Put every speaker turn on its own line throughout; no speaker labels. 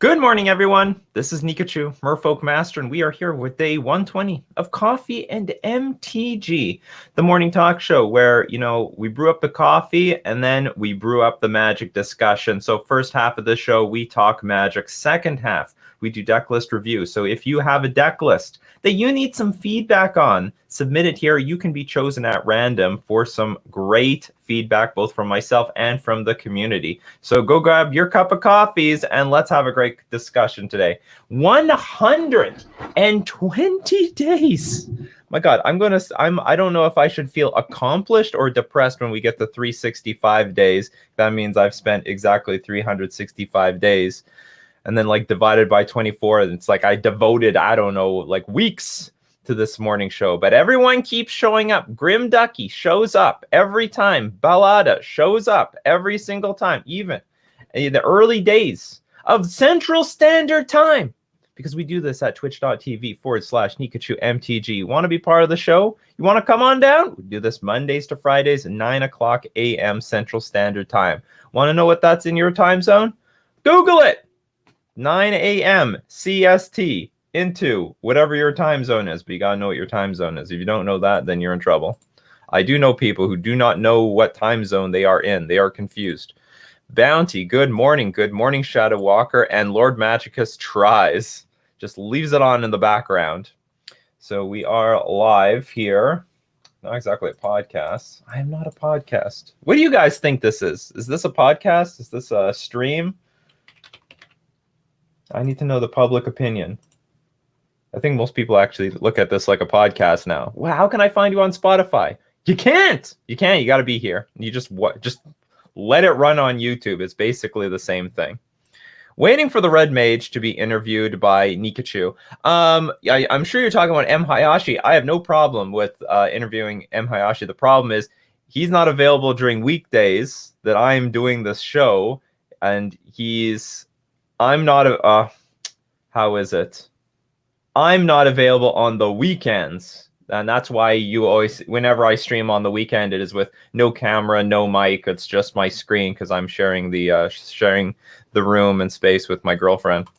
Good morning, everyone. This is Nikachu, Merfolk Master, and we are here with day 120 of Coffee and MTG, the morning talk show where, we brew up the coffee and then we brew up the Magic discussion. So first half of the show, we talk Magic. Second half, we do deck list review. So if you have a deck list that you need some feedback on, submit it here. You can be chosen at random for some great feedback, both from myself and from the community. So go grab your cup of coffees and let's have a great discussion today. 120 days. My God, I don't know if I should feel accomplished or depressed when we get to 365 days. That means I've spent exactly 365 days. And then divided by 24, it's like I devoted, weeks to this morning show. But everyone keeps showing up. Grim Ducky shows up every time. Ballada shows up every single time, even in the early days of Central Standard Time. Because we do this at twitch.tv/Nikachu MTG. You want to be part of the show? You want to come on down? We do this Mondays to Fridays at 9 o'clock a.m. Central Standard Time. Want to know what that's in your time zone? Google it. 9 a.m. CST into whatever your time zone is. But you got to know what your time zone is. If you don't know that, then you're in trouble. I do know people who do not know what time zone they are in. They are confused. Bounty, good morning. Good morning, Shadow Walker. And Lord Magicus tries. Just leaves it on in the background. So we are live here. Not exactly a podcast. I am not a podcast. What do you guys think this is? Is this a podcast? Is this a stream? I need to know the public opinion. I think most people actually look at this like a podcast now. Well, how can I find you on Spotify? You can't. You can't. You got to be here. You just let it run on YouTube. It's basically the same thing. Waiting for the Red Mage to be interviewed by Nikachu. I'm sure you're talking about MHayashi. I have no problem with interviewing MHayashi. The problem is he's not available during weekdays that I'm doing this show, and I'm not available on the weekends. And that's why you always, whenever I stream on the weekend, it is with no camera, no mic. It's just my screen because I'm sharing the room and space with my girlfriend.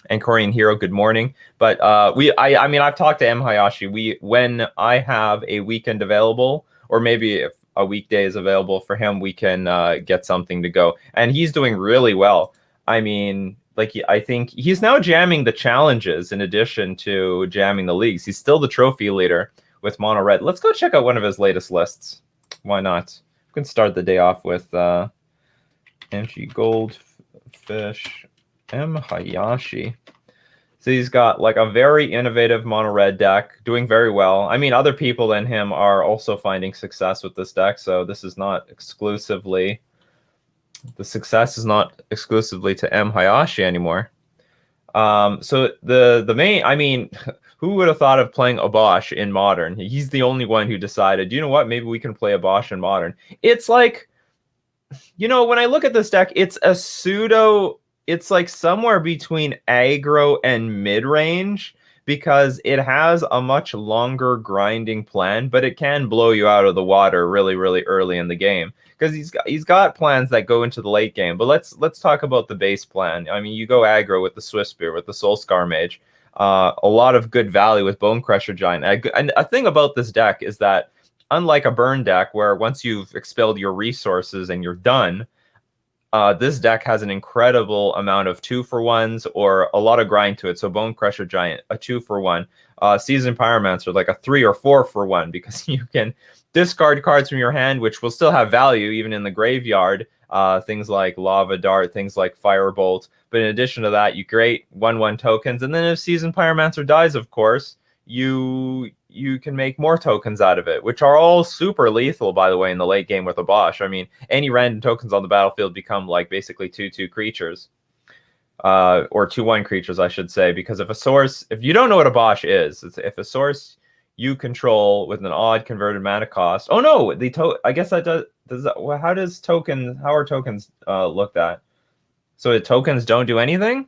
And Korean Hero, good morning. But I've talked to MHayashi. When I have a weekend available, or maybe if a weekday is available for him, we can get something to go. And he's doing really well. I think he's now jamming the challenges in addition to jamming the leagues. He's still the trophy leader with Mono Red. Let's go check out one of his latest lists. Why not? We can start the day off with MG Goldfish MHayashi. So he's got a very innovative Mono Red deck, doing very well. I mean, other people than him are also finding success with this deck, so this is not exclusively... The success is not exclusively to MHayashi anymore. So the main, who would have thought of playing a Bosch in Modern? He's the only one who decided, you know what, maybe we can play a Bosch in Modern. It's when I look at this deck, it's somewhere between aggro and mid-range, because it has a much longer grinding plan, but it can blow you out of the water really, really early in the game. Because he's got plans that go into the late game. But let's talk about the base plan. I mean, you go aggro with the Swift Spear, with the Soulscar Mage. A lot of good value with Bone Crusher Giant. And a thing about this deck is that, unlike a burn deck where once you've expelled your resources and you're done, this deck has an incredible amount of 2-for-1s or a lot of grind to it. So Bone Crusher Giant, a 2-for-1. Seasoned Pyromancer, like a 3 or 4-for-1, because you can discard cards from your hand, which will still have value even in the graveyard. Things like Lava Dart, things like Firebolt. But in addition to that, you create 1/1 tokens. And then if Seasoned Pyromancer dies, of course, you can make more tokens out of it, which are all super lethal, by the way, in the late game with a Bosch. I mean, any random tokens on the battlefield become basically 2/2 creatures. Or 2/1 creatures, I should say, because if you don't know what a Bosch is, if a source you control with an odd converted mana cost. Oh no, I guess that does that. Well, how are tokens looked at? So tokens don't do anything?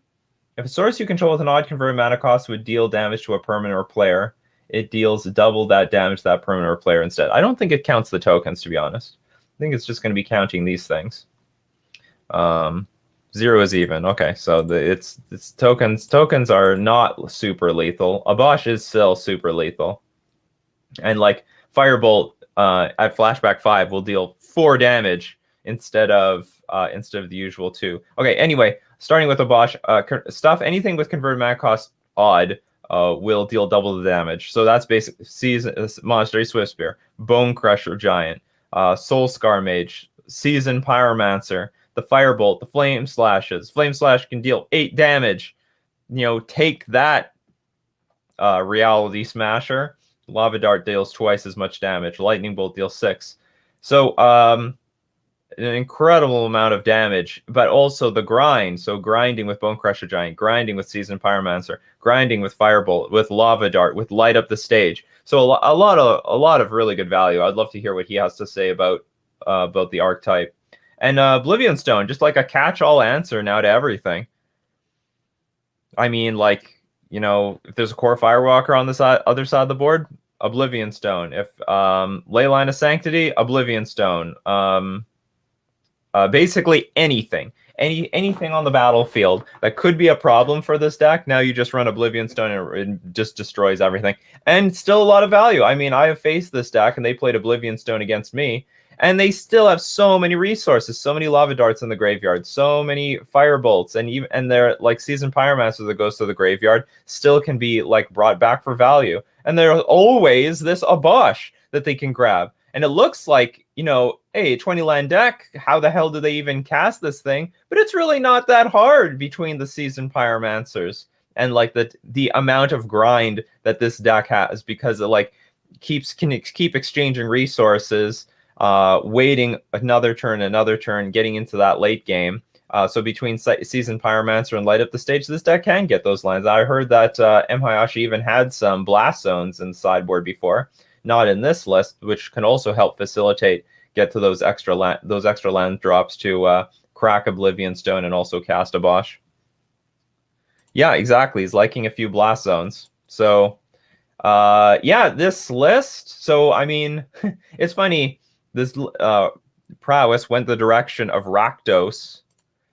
If a source you control with an odd converted mana cost would deal damage to a permanent or player, it deals double that damage to that permanent or player instead. I don't think it counts the tokens, to be honest. I think it's just going to be counting these things. 0 is even. Okay, so it's tokens are not super lethal. A Bosch is still super lethal, and like Firebolt at flashback 5 will deal 4 damage instead of the usual 2. Okay, anyway, starting with a Bosch stuff, anything with converted mana cost odd will deal double the damage. So that's basically Season Monastery Swift Spear, Bone Crusher Giant, Soul Scar Mage, Season Pyromancer, the Firebolt, the Flame Slashes. Flame Slash can deal 8 damage. You know, take that, Reality Smasher. Lava Dart deals twice as much damage. Lightning Bolt deals 6. So an incredible amount of damage, but also the grind. So grinding with Bone Crusher Giant, grinding with Seasoned Pyromancer, grinding with Firebolt, with Lava Dart, with Light Up the Stage. So a lot of really good value. I'd love to hear what he has to say about the archetype. And Oblivion Stone, just like a catch-all answer now to everything. I mean, like, you know, if there's a core Firewalker on the other side of the board, Oblivion Stone. If Leyline of Sanctity, Oblivion Stone. Basically anything. Anything on the battlefield that could be a problem for this deck, now you just run Oblivion Stone and it just destroys everything. And still a lot of value. I mean, I have faced this deck and they played Oblivion Stone against me, and they still have so many resources, so many Lava Darts in the graveyard, so many Firebolts, and they're like Seasoned Pyromancer that goes to the graveyard still can be like brought back for value. And there's always this Abosh that they can grab. And it looks like, you know, hey, 20 land deck, how the hell do they even cast this thing? But it's really not that hard between the Seasoned Pyromancers and like the amount of grind that this deck has, because it like can keep exchanging resources, waiting another turn, getting into that late game. So between Seasoned Pyromancer and Light Up the Stage, this deck can get those lands. I heard that MHayashi even had some Blast Zones in the sideboard before. Not in this list, which can also help facilitate get to those extra land drops to crack Oblivion Stone and also cast a Bosch. Yeah, exactly. He's liking a few Blast Zones. So yeah, this list. So I mean, it's funny. This Prowess went the direction of Rakdos,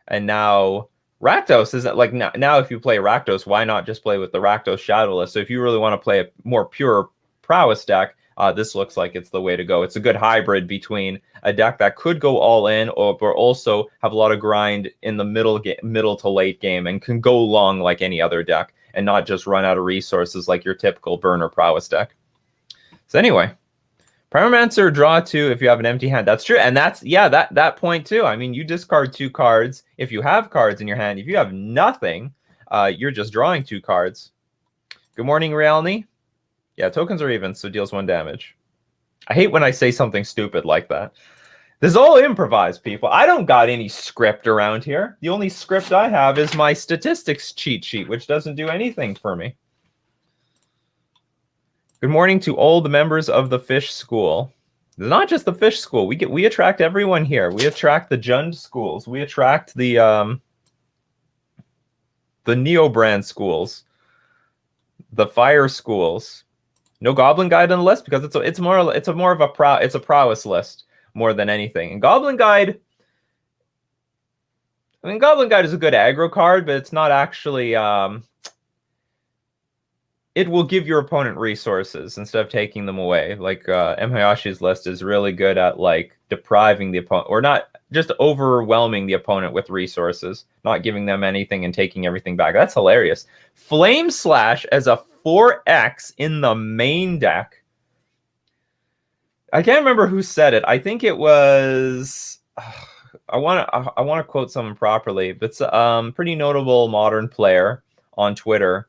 and now Rakdos isn't like now. If you play Rakdos, why not just play with the Rakdos Shadowless? So if you really want to play a more pure Prowess deck, this looks like it's the way to go. It's a good hybrid between a deck that could go all in, but also have a lot of grind in the middle to late game, and can go long like any other deck, and not just run out of resources like your typical burner Prowess deck. So anyway, Pyromancer, draw 2 if you have an empty hand. That's true, and that's that point too. I mean, you discard 2 cards if you have cards in your hand. If you have nothing, you're just drawing 2 cards. Good morning, Realny. Yeah, tokens are even, so deals 1 damage. I hate when I say something stupid like that. This is all improvised, people. I don't got any script around here. The only script I have is my statistics cheat sheet, which doesn't do anything for me. Good morning to all the members of the Fish School. It's not just the Fish School. We attract everyone here. We attract the Jund schools. We attract the Neo-Brand schools, the Fire schools. No Goblin Guide on the list because it's more of a Prowess list more than anything. And Goblin Guide, I mean, Goblin Guide is a good aggro card, but it's not actually. It will give your opponent resources instead of taking them away. Like MHayashi's list is really good at like depriving the opponent, or not just overwhelming the opponent with resources, not giving them anything and taking everything back. That's hilarious. Flame Slash as a 4X in the main deck. I can't remember who said it. I think it was. I want to quote someone properly, but it's pretty notable modern player on Twitter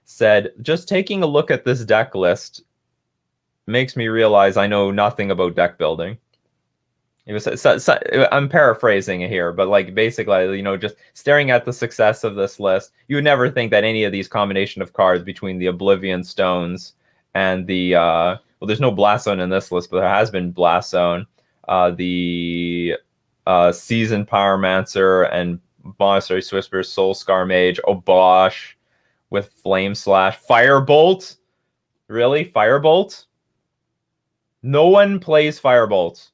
said, "Just taking a look at this deck list makes me realize I know nothing about deck building." It was. I'm paraphrasing it here, but like basically, you know, just staring at the success of this list, you would never think that any of these combination of cards between the Oblivion Stones and the well, there's no Blast Zone in this list, but there has been Blast Zone, the Seasoned Pyromancer and Monastery Swisper, Soul Scar Mage, Obosh with Flame Slash, Firebolt. Really, Firebolt? No one plays Firebolt.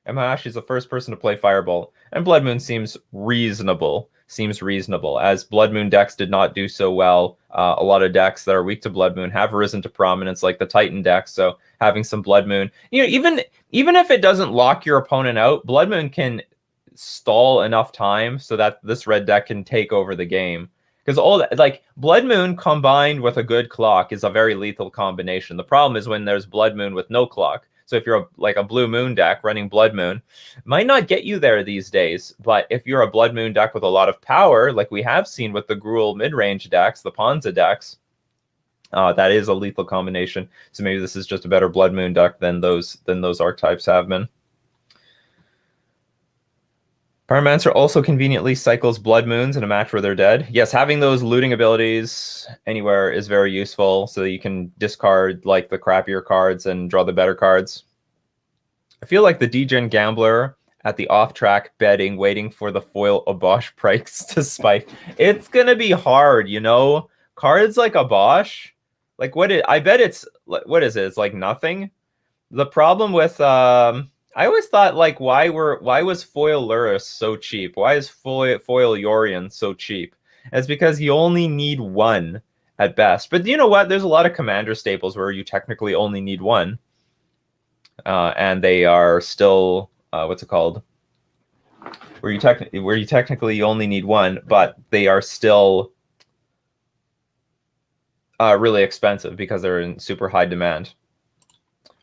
MHayashi is the first person to play Firebolt, and Blood Moon seems reasonable seems reasonable. As Blood Moon decks did not do so well, a lot of decks that are weak to Blood Moon have risen to prominence, like the Titan deck. So having some Blood Moon, even if it doesn't lock your opponent out, Blood Moon can stall enough time so that this red deck can take over the game. Because all that, like Blood Moon combined with a good clock is a very lethal combination. The problem is when there's Blood Moon with no clock. So if you're like a Blue Moon deck running Blood Moon, might not get you there these days. But if you're a Blood Moon deck with a lot of power, like we have seen with the Gruul mid-range decks, the Ponza decks, that is a lethal combination. So maybe this is just a better Blood Moon deck than those archetypes have been. Pyromancer also conveniently cycles Blood Moons in a match where they're dead. Yes, having those looting abilities anywhere is very useful so that you can discard like the crappier cards and draw the better cards. I feel like the degen gambler at the off-track betting, waiting for the foil Abosh price to spike. It's going to be hard, you know? Cards like Abosh, like I bet it's, what is it? It's like nothing. The problem with... I always thought, like, why was Foil Lurrus so cheap? Why is Foil Yorion so cheap? It's because you only need one at best. But you know what? There's a lot of commander staples where you technically only need one. And they are still, what's it called? Where you technically only need one, but they are still really expensive because they're in super high demand.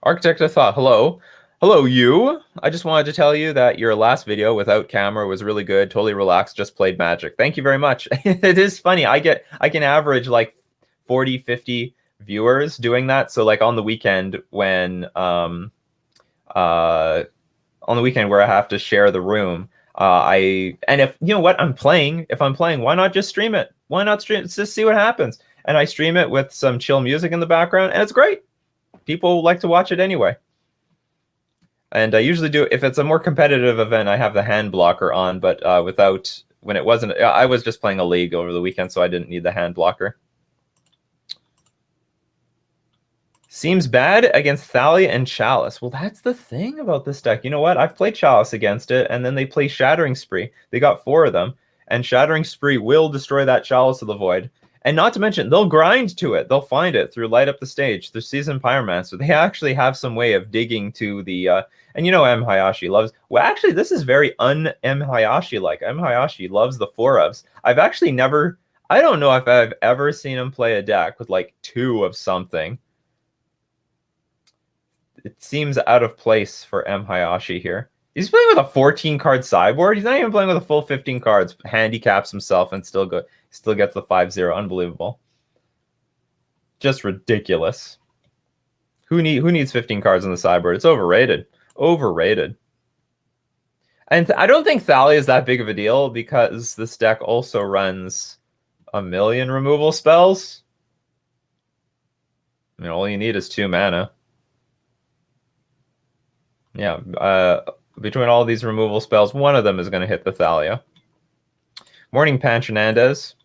Architect of Thought, hello. Hello, you. I just wanted to tell you that your last video without camera was really good. Totally relaxed, just played Magic. Thank you very much. It is funny. I can average like 40, 50 viewers doing that. So like on the weekend when where I have to share the room, if you know what I'm playing, why not just stream it? Why not stream it? Just see what happens. And I stream it with some chill music in the background, and it's great. People like to watch it anyway. And I usually do, if it's a more competitive event, I have the hand blocker on, but when it wasn't, I was just playing a league over the weekend, so I didn't need the hand blocker. Seems bad against Thalia and Chalice. Well, that's the thing about this deck. You know what? I've played Chalice against it, and then they play Shattering Spree. They got 4 of them, and Shattering Spree will destroy that Chalice of the Void. And not to mention, they'll grind to it. They'll find it through Light Up the Stage, through Seasoned Pyromancer. They actually have some way of digging to the... and you know MHayashi loves... Well, actually, this is very un-MHayashi-like. MHayashi loves the 4-ofs. I've actually never... I don't know if I've ever seen him play a deck with, like, 2 of something. It seems out of place for MHayashi here. He's playing with a 14-card sideboard. He's not even playing with a full 15 cards. Handicaps himself and still gets the 5-0. Unbelievable. Just ridiculous. Who needs 15 cards on the sideboard? It's overrated. Overrated. And I don't think Thalia is that big of a deal because this deck also runs a million removal spells. I mean, all you need is 2 mana. Yeah, between all these removal spells, one of them is going to hit the Thalia. Morning, Pan Hernandez.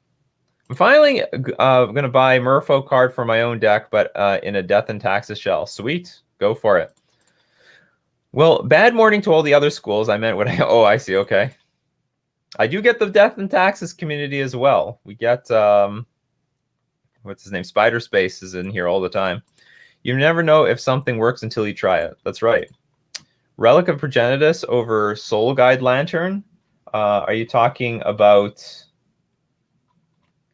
I'm finally going to buy Merfolk card for my own deck, but in a Death and Taxes shell. Sweet. Go for it. Well, bad morning to all the other schools. I meant what I... Oh, I see. Okay. I do get the Death and Taxes community as well. We get... what's his name? Spider Space is in here all the time. You never know if something works until you try it. That's right. Relic of Progenitus over Soul Guide Lantern. Are you talking about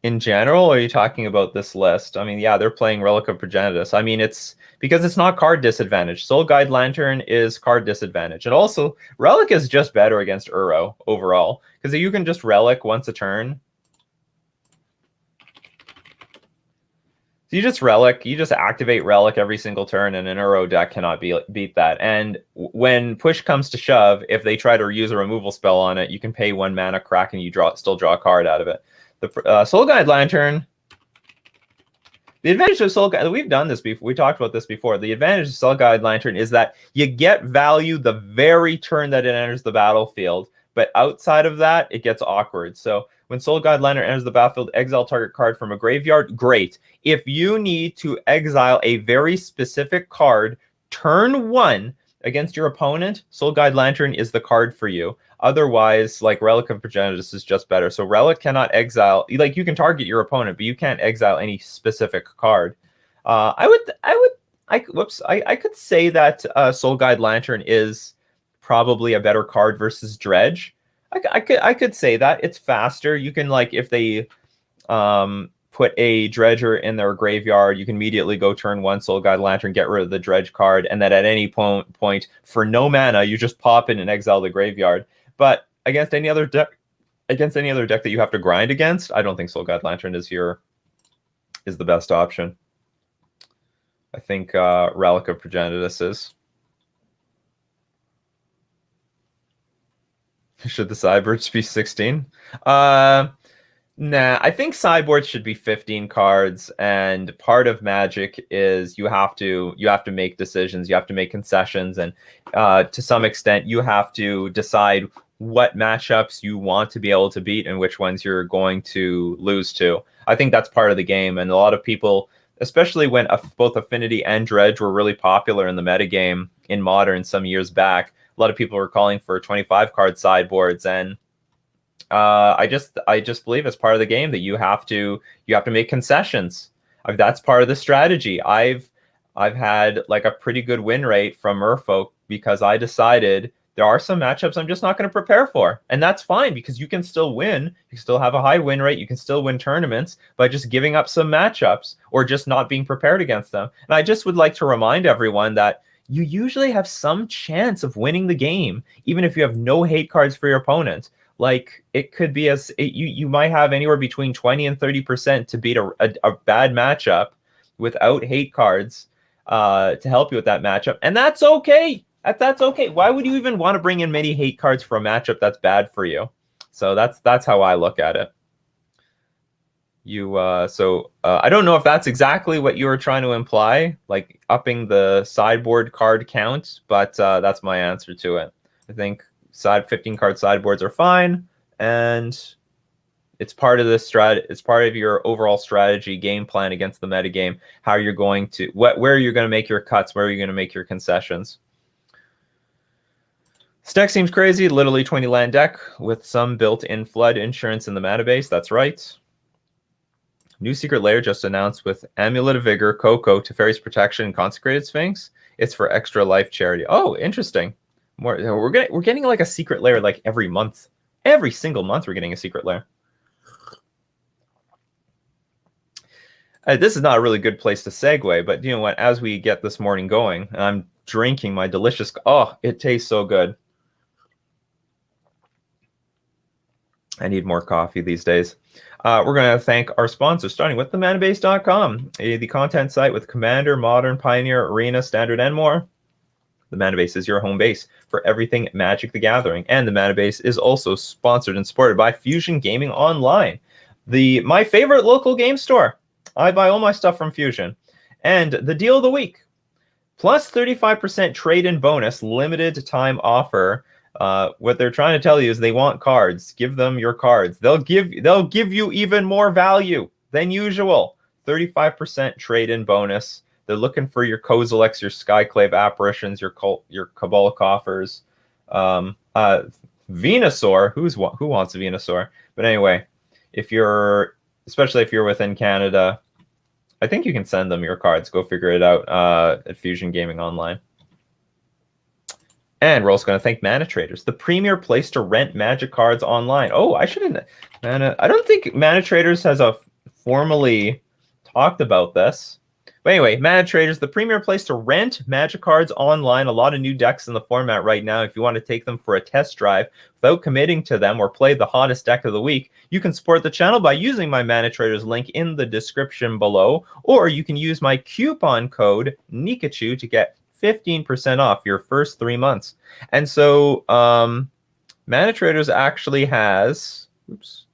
in general, or are you talking about this list? I mean, yeah, they're playing Relic of Progenitus. I mean, it's because it's not card disadvantage. Soul Guide Lantern is card disadvantage. And also, Relic is just better against Uro overall. Because you can just Relic once a turn. You just Relic, you just activate Relic every single turn, and an Uro deck cannot beat that. And when push comes to shove, if they try to use a removal spell on it, you can pay 1 mana, crack, and you still draw a card out of it. The Soul Guide Lantern, the advantage of Soul Guide, we've done this before, we talked about this before. The advantage of Soul Guide Lantern is that you get value the very turn that it enters the battlefield, but outside of that, it gets awkward. So when Soul Guide Lantern enters the battlefield, exile target card from a graveyard. Great. If you need to exile a very specific card, turn 1, against your opponent, Soul Guide Lantern is the card for you. Otherwise, like Relic of Progenitus is just better. So Relic cannot exile. Like you can target your opponent, but you can't exile any specific card. I could say that Soul Guide Lantern is probably a better card versus Dredge. I could say that it's faster. You can, like, if they put a Dredger in their graveyard, you can immediately go turn 1 Soul Guide Lantern, get rid of the Dredge card, and then at any point for no mana, you just pop in and exile the graveyard. But against any other deck that you have to grind against, I don't think Soul Guide Lantern is the best option. I think Relic of Progenitus is. Should the sideboards be 16? Nah, I think sideboards should be 15 cards, and part of Magic is you have to make decisions, you have to make concessions, and to some extent you have to decide what matchups you want to be able to beat and which ones you're going to lose to. I think that's part of the game, and a lot of people, especially when both Affinity and Dredge were really popular in the metagame in Modern some years back, a lot of people were calling for 25-card sideboards, and I just believe as part of the game that you have to make concessions. That's part of the strategy. I've had like a pretty good win rate from Merfolk because I decided there are some matchups I'm just not going to prepare for, and that's fine because you can still win. You still have a high win rate. You can still win tournaments by just giving up some matchups or just not being prepared against them. And I just would like to remind everyone that you usually have some chance of winning the game, even if you have no hate cards for your opponent. Like, it could be you might have anywhere between 20 and 30% to beat a bad matchup without hate cards to help you with that matchup, and that's okay. That's okay. Why would you even want to bring in many hate cards for a matchup that's bad for you? So that's how I look at it. I don't know if that's exactly what you were trying to imply, like upping the sideboard card count, but that's my answer to it. I think 15-card sideboards are fine, and it's part of the it's part of your overall strategy game plan against the metagame, how you're going to where you're going to make your cuts, where you're going to make your concessions. This deck seems crazy. Literally 20 land deck with some built-in flood insurance in the mana base. That's right. New secret layer just announced with Amulet of Vigor, Coco, Teferi's Protection, and Consecrated Sphinx. It's for extra life charity. Oh, interesting. We're getting like a secret layer like every month. Every single month we're getting a secret layer. This is not a really good place to segue, but you know what? As we get this morning going, I'm drinking my delicious... Oh, it tastes so good. I need more coffee these days. We're going to thank our sponsors, starting with themanabase.com, the content site with Commander, Modern, Pioneer, Arena, Standard, and more. The Manabase is your home base for everything Magic the Gathering, and the Manabase is also sponsored and supported by Fusion Gaming Online, my favorite local game store. I buy all my stuff from Fusion. And the deal of the week, plus 35% trade-in bonus, limited time offer. What they're trying to tell you is they want cards. Give them your cards. They'll give you even more value than usual. 35% trade-in bonus. They're looking for your Kozileks, your Skyclave Apparitions, your Cabal Coffers, Venusaur. Who wants a Venusaur? But anyway, especially if you're within Canada, I think you can send them your cards. Go figure it out at Fusion Gaming Online. And we're also going to thank Mana Traders, the premier place to rent Magic cards online. Oh, I don't think Mana Traders has formally talked about this. But anyway, Mana Traders, the premier place to rent Magic cards online. A lot of new decks in the format right now. If you want to take them for a test drive without committing to them or play the hottest deck of the week, you can support the channel by using my Mana Traders link in the description below, or you can use my coupon code Nikachu to get 15% off your first 3 months. And so Mana Traders actually has... Oops.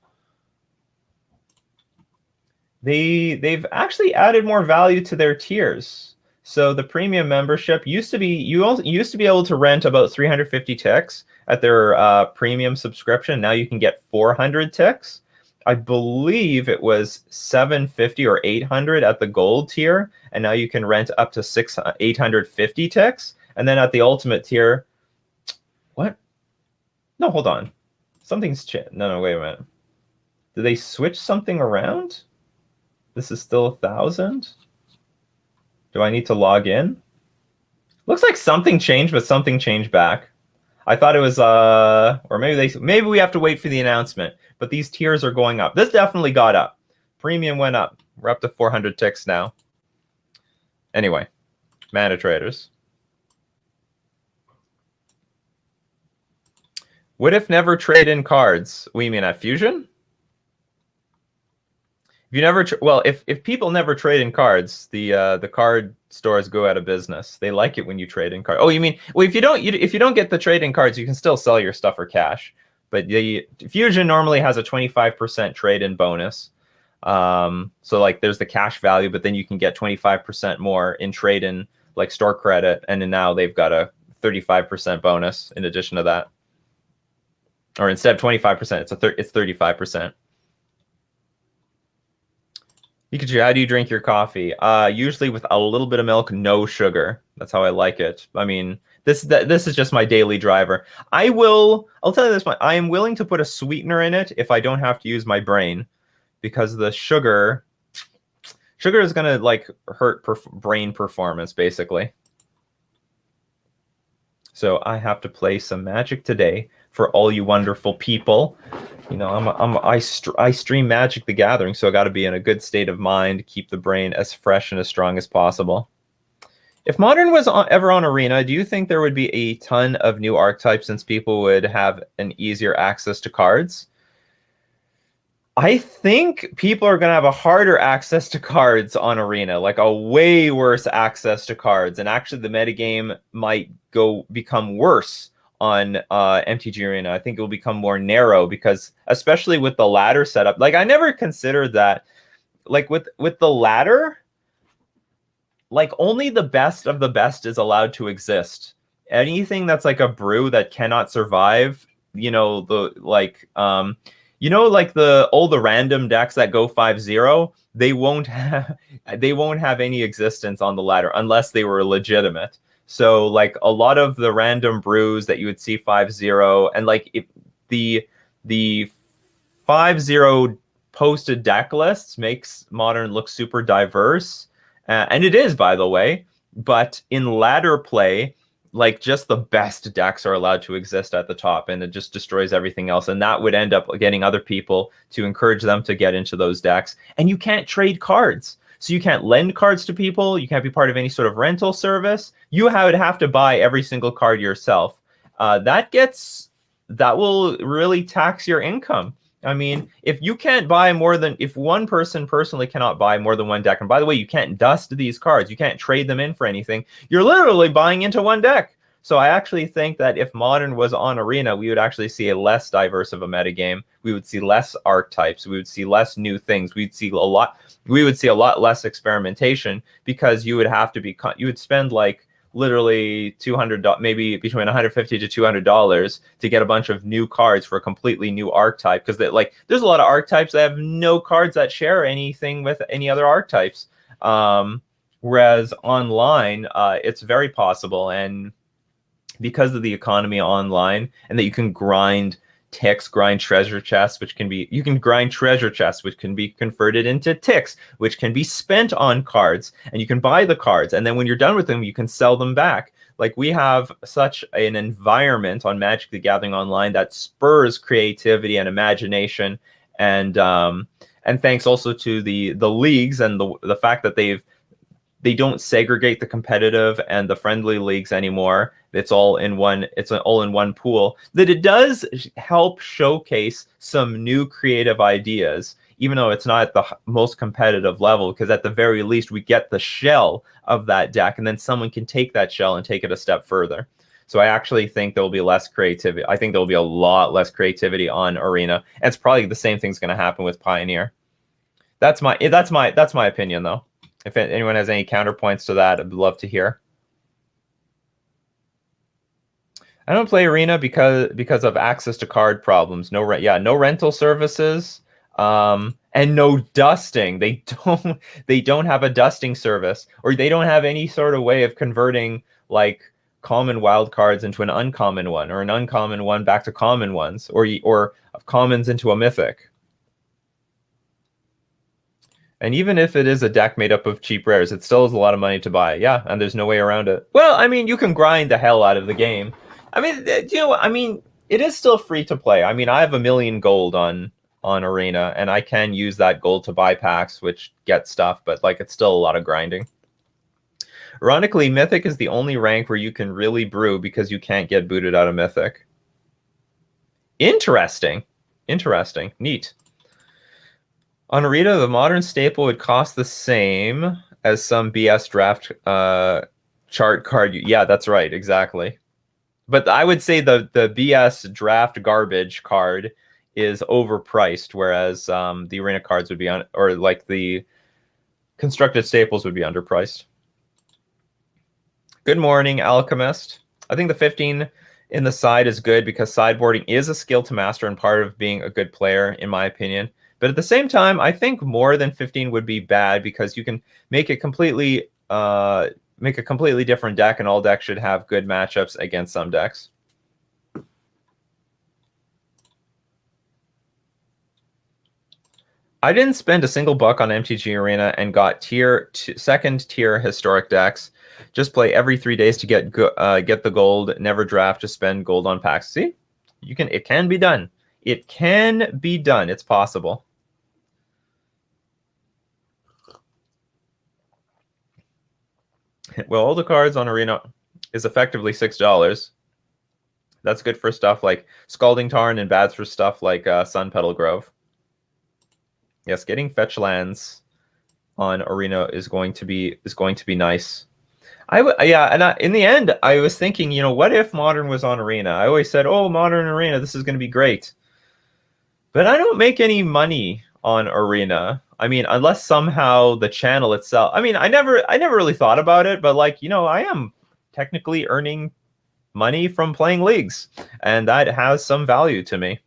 They've actually added more value to their tiers. So the premium membership used to be able to rent about 350 ticks at their premium subscription. Now you can get 400 ticks. I believe it was 750 or 800 at the gold tier, and now you can rent up to 850 ticks. And then at the ultimate tier, what? No, hold on. Something's changed. No, wait a minute. Did they switch something around? This is still 1,000. Do I need to log in? Looks like something changed, but something changed back. I thought it was or maybe we have to wait for the announcement. But these tiers are going up. This definitely got up. Premium went up. We're up to 400 ticks now. Anyway, mana traders. What if never trade in cards? What do you mean at Fusion? If you never, well, if people never trade in cards, the card stores go out of business. They like it when you trade in cards. Oh, you mean, well, if you don't get the trade in cards, you can still sell your stuff for cash. But the Fusion normally has a 25% trade in bonus. So like there's the cash value, but then you can get 25% more in trade in like store credit, and then now they've got a 35% bonus in addition to that. Or instead of 25%, it's 35%. Nikachu, how do you drink your coffee? Usually with a little bit of milk, no sugar. That's how I like it. I mean, this is just my daily driver. I'll tell you this much. I am willing to put a sweetener in it if I don't have to use my brain, because the sugar is gonna like hurt brain performance basically. So I have to play some Magic today for all you wonderful people. You know, I stream Magic the Gathering, so I got to be in a good state of mind, keep the brain as fresh and as strong as possible. If Modern was ever on Arena, do you think there would be a ton of new archetypes since people would have an easier access to cards? I think people are going to have a harder access to cards on Arena, like a way worse access to cards. And actually the metagame might become worse on MTG Arena. I think it will become more narrow because, especially with the ladder setup, like I never considered that, like with the ladder, like only the best of the best is allowed to exist. Anything that's like a brew that cannot survive, you know, like all the random decks that go 5-0, they won't have any existence on the ladder unless they were legitimate. So like a lot of the random brews that you would see 5-0, and like if the 5-0 posted deck lists makes Modern look super diverse, and it is, by the way. But in ladder play, like just the best decks are allowed to exist at the top, and it just destroys everything else. And that would end up getting other people to encourage them to get into those decks. And you can't trade cards. So you can't lend cards to people. You can't be part of any sort of rental service. You would have to buy every single card yourself. That will really tax your income. I mean, if one person personally cannot buy more than one deck, and by the way, you can't dust these cards, you can't trade them in for anything, you're literally buying into one deck. So I actually think that if Modern was on Arena, we would actually see a less diverse of a metagame. We would see less archetypes. We would see less new things. We would see a lot less experimentation, because you would spend like literally $200, maybe between $150 to $200 to get a bunch of new cards for a completely new archetype, because there's a lot of archetypes that have no cards that share anything with any other archetypes, whereas online it's very possible. And because of the economy online, and that you can grind ticks, grind treasure chests, which can be converted into ticks, which can be spent on cards, and you can buy the cards, and then when you're done with them, you can sell them back. Like, we have such an environment on Magic the Gathering Online that spurs creativity and imagination, and thanks also to the leagues and the fact that they don't segregate the competitive and the friendly leagues anymore. It's all in one pool. That it does help showcase some new creative ideas, even though it's not at the most competitive level, because at the very least we get the shell of that deck, and then someone can take that shell and take it a step further. So I actually think there will be less creativity. I think there will be a lot less creativity on Arena. And it's probably the same thing's going to happen with Pioneer. That's my opinion, though. If anyone has any counterpoints to that, I'd love to hear. I don't play Arena because of access to card problems. No rental services, and no dusting. They don't have a dusting service, or they don't have any sort of way of converting like common wild cards into an uncommon one, or an uncommon one back to common ones, or commons into a mythic. And even if it is a deck made up of cheap rares, it still is a lot of money to buy. Yeah, and there's no way around it. Well, I mean, you can grind the hell out of the game. I mean, you know, I mean, it is still free to play. I mean, I have 1 million gold on Arena, and I can use that gold to buy packs, which get stuff, but like it's still a lot of grinding. Ironically, Mythic is the only rank where you can really brew because you can't get booted out of Mythic. Interesting. Interesting. Neat. On Arena, the modern staple would cost the same as some BS draft chart card. Yeah, that's right. Exactly. But I would say the BS draft garbage card is overpriced, whereas the Arena cards would be on, or like the constructed staples would be underpriced. Good morning, Alchemist. I think the 15 in the side is good because sideboarding is a skill to master and part of being a good player, in my opinion. But at the same time, I think more than 15 would be bad because you can make it completely different deck, and all decks should have good matchups against some decks. I didn't spend a single buck on MTG Arena and got second tier historic decks. Just play every 3 days to get the gold. Never draft to spend gold on packs. See, you can. It can be done. It can be done. It's possible. Well, all the cards on Arena is effectively $6. That's good for stuff like Scalding Tarn and bad for stuff like Sun Petal Grove. Yes, getting fetch lands on Arena is going to be nice. In the end, I was thinking, you know, what if Modern was on Arena? I always said, oh, Modern Arena, this is going to be great. But I don't make any money on Arena. I mean, unless somehow the channel itself. I mean, I never really thought about it, but like, you know, I am technically earning money from playing leagues, and that has some value to me.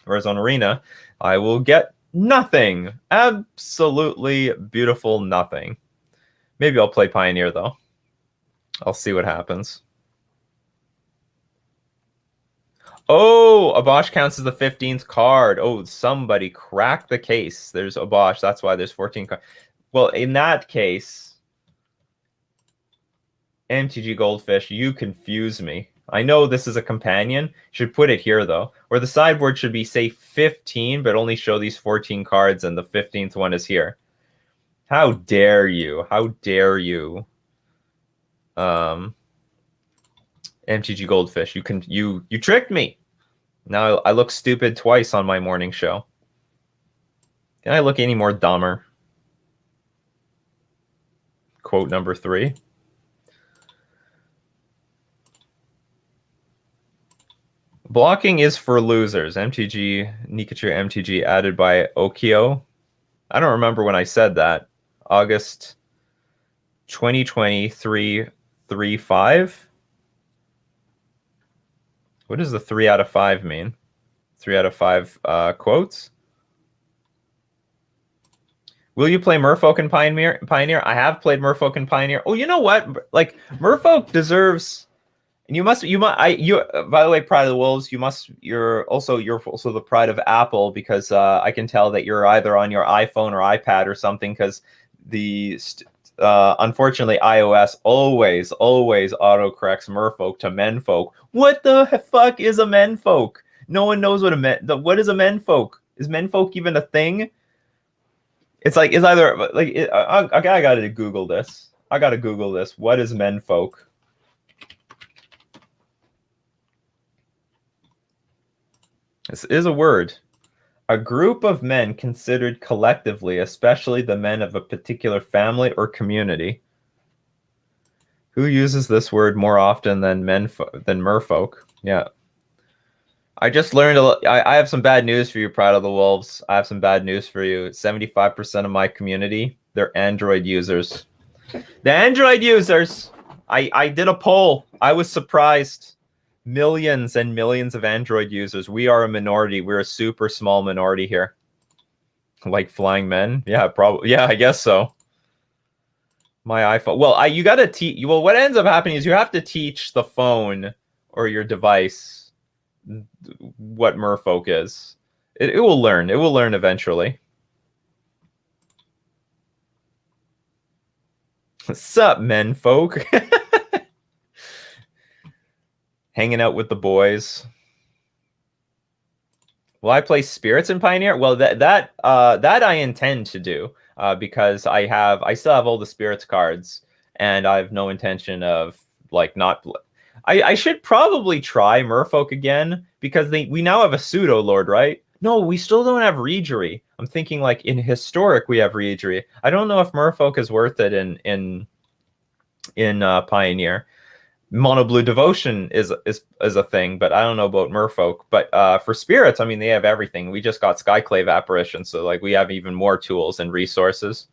Whereas on Arena, I will get nothing. Absolutely beautiful nothing. Maybe I'll play Pioneer, though. I'll see what happens. Oh, Abosh counts as the 15th card. Oh, somebody cracked the case. There's Abosh. That's why there's 14 cards. Well, in that case, MTG Goldfish, you confuse me. I know this is a companion. Should put it here, though. Where the sideboard should be, say, 15, but only show these 14 cards, and the 15th one is here. How dare you? How dare you? MTG Goldfish, you tricked me. Now I look stupid twice on my morning show. Can I look any more dumber? Quote number 3. Blocking is for losers. MTG, Nikachu MTG added by Okio. I don't remember when I said that. August 2023, 3-5. What does the 3 out of 5 mean? 3 out of 5 quotes. Will you play Merfolk and Pioneer? I have played Merfolk and Pioneer. Oh, you know what? Like, Merfolk deserves. And you by the way, Pride of the Wolves, you're also the Pride of Apple, because I can tell that you're either on your iPhone or iPad or something, because unfortunately iOS always autocorrects Merfolk to Menfolk. What the fuck is a Menfolk? No one knows what what is a Menfolk? Is Menfolk even a thing? It's like, it's either like I gotta Google this. What is Menfolk? This is a word. A group of men considered collectively, especially the men of a particular family or community. Who uses this word more often than merfolk? Yeah. I just learned I have some bad news for you, Pride of the Wolves. I have some bad news for you. 75% of my community, they're Android users. The Android users! I did a poll. I was surprised. Millions and millions of Android users. We are a minority. We're a super small minority here. Like flying men? Yeah, probably. Yeah, I guess so. My iPhone. Well, you got to teach. Well, what ends up happening is you have to teach the phone or your device what merfolk is. It will learn. It will learn eventually. Sup, menfolk? Hanging out with the boys. Will I play spirits in Pioneer? Well, that I intend to do because I still have all the spirits cards, and I have no intention of like not. I should probably try Merfolk again because we now have a pseudo lord, right? No, we still don't have Regery. I'm thinking like in historic we have Regery. I don't know if Merfolk is worth it in Pioneer. Mono Blue Devotion is a thing, but I don't know about Merfolk. But for spirits, I mean, they have everything. We just got Skyclave Apparition, so like we have even more tools and resources.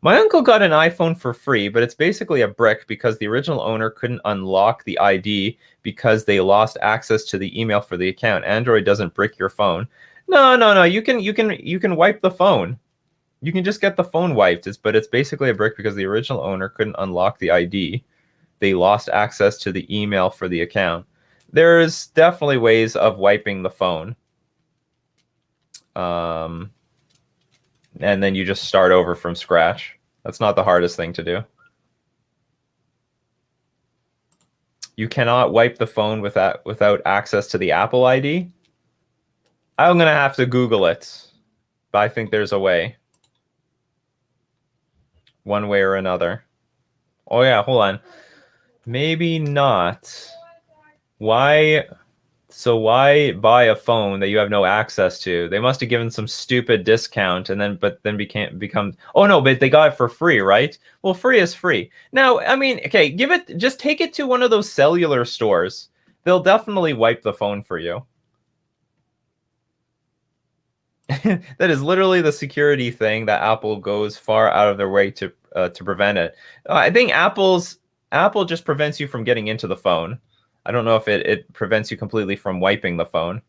My uncle got an iPhone for free, but it's basically a brick because the original owner couldn't unlock the ID because they lost access to the email for the account. Android doesn't brick your phone. No. You can wipe the phone. You can just get the phone wiped. But it's basically a brick because the original owner couldn't unlock the ID. They lost access to the email for the account. There's definitely ways of wiping the phone. And then you just start over from scratch. That's not the hardest thing to do. You cannot wipe the phone without access to the Apple ID. I'm going to have to Google it, but I think there's a way. One way or another. Oh, yeah, hold on. Maybe not. Why? So why buy a phone that you have no access to? They must have given some stupid discount and then become. Oh no, but they got it for free, right? Well, free is free. Now, I mean, okay, just take it to one of those cellular stores. They'll definitely wipe the phone for you. That is literally the security thing that Apple goes far out of their way to prevent it. I think Apple just prevents you from getting into the phone. I don't know if it prevents you completely from wiping the phone.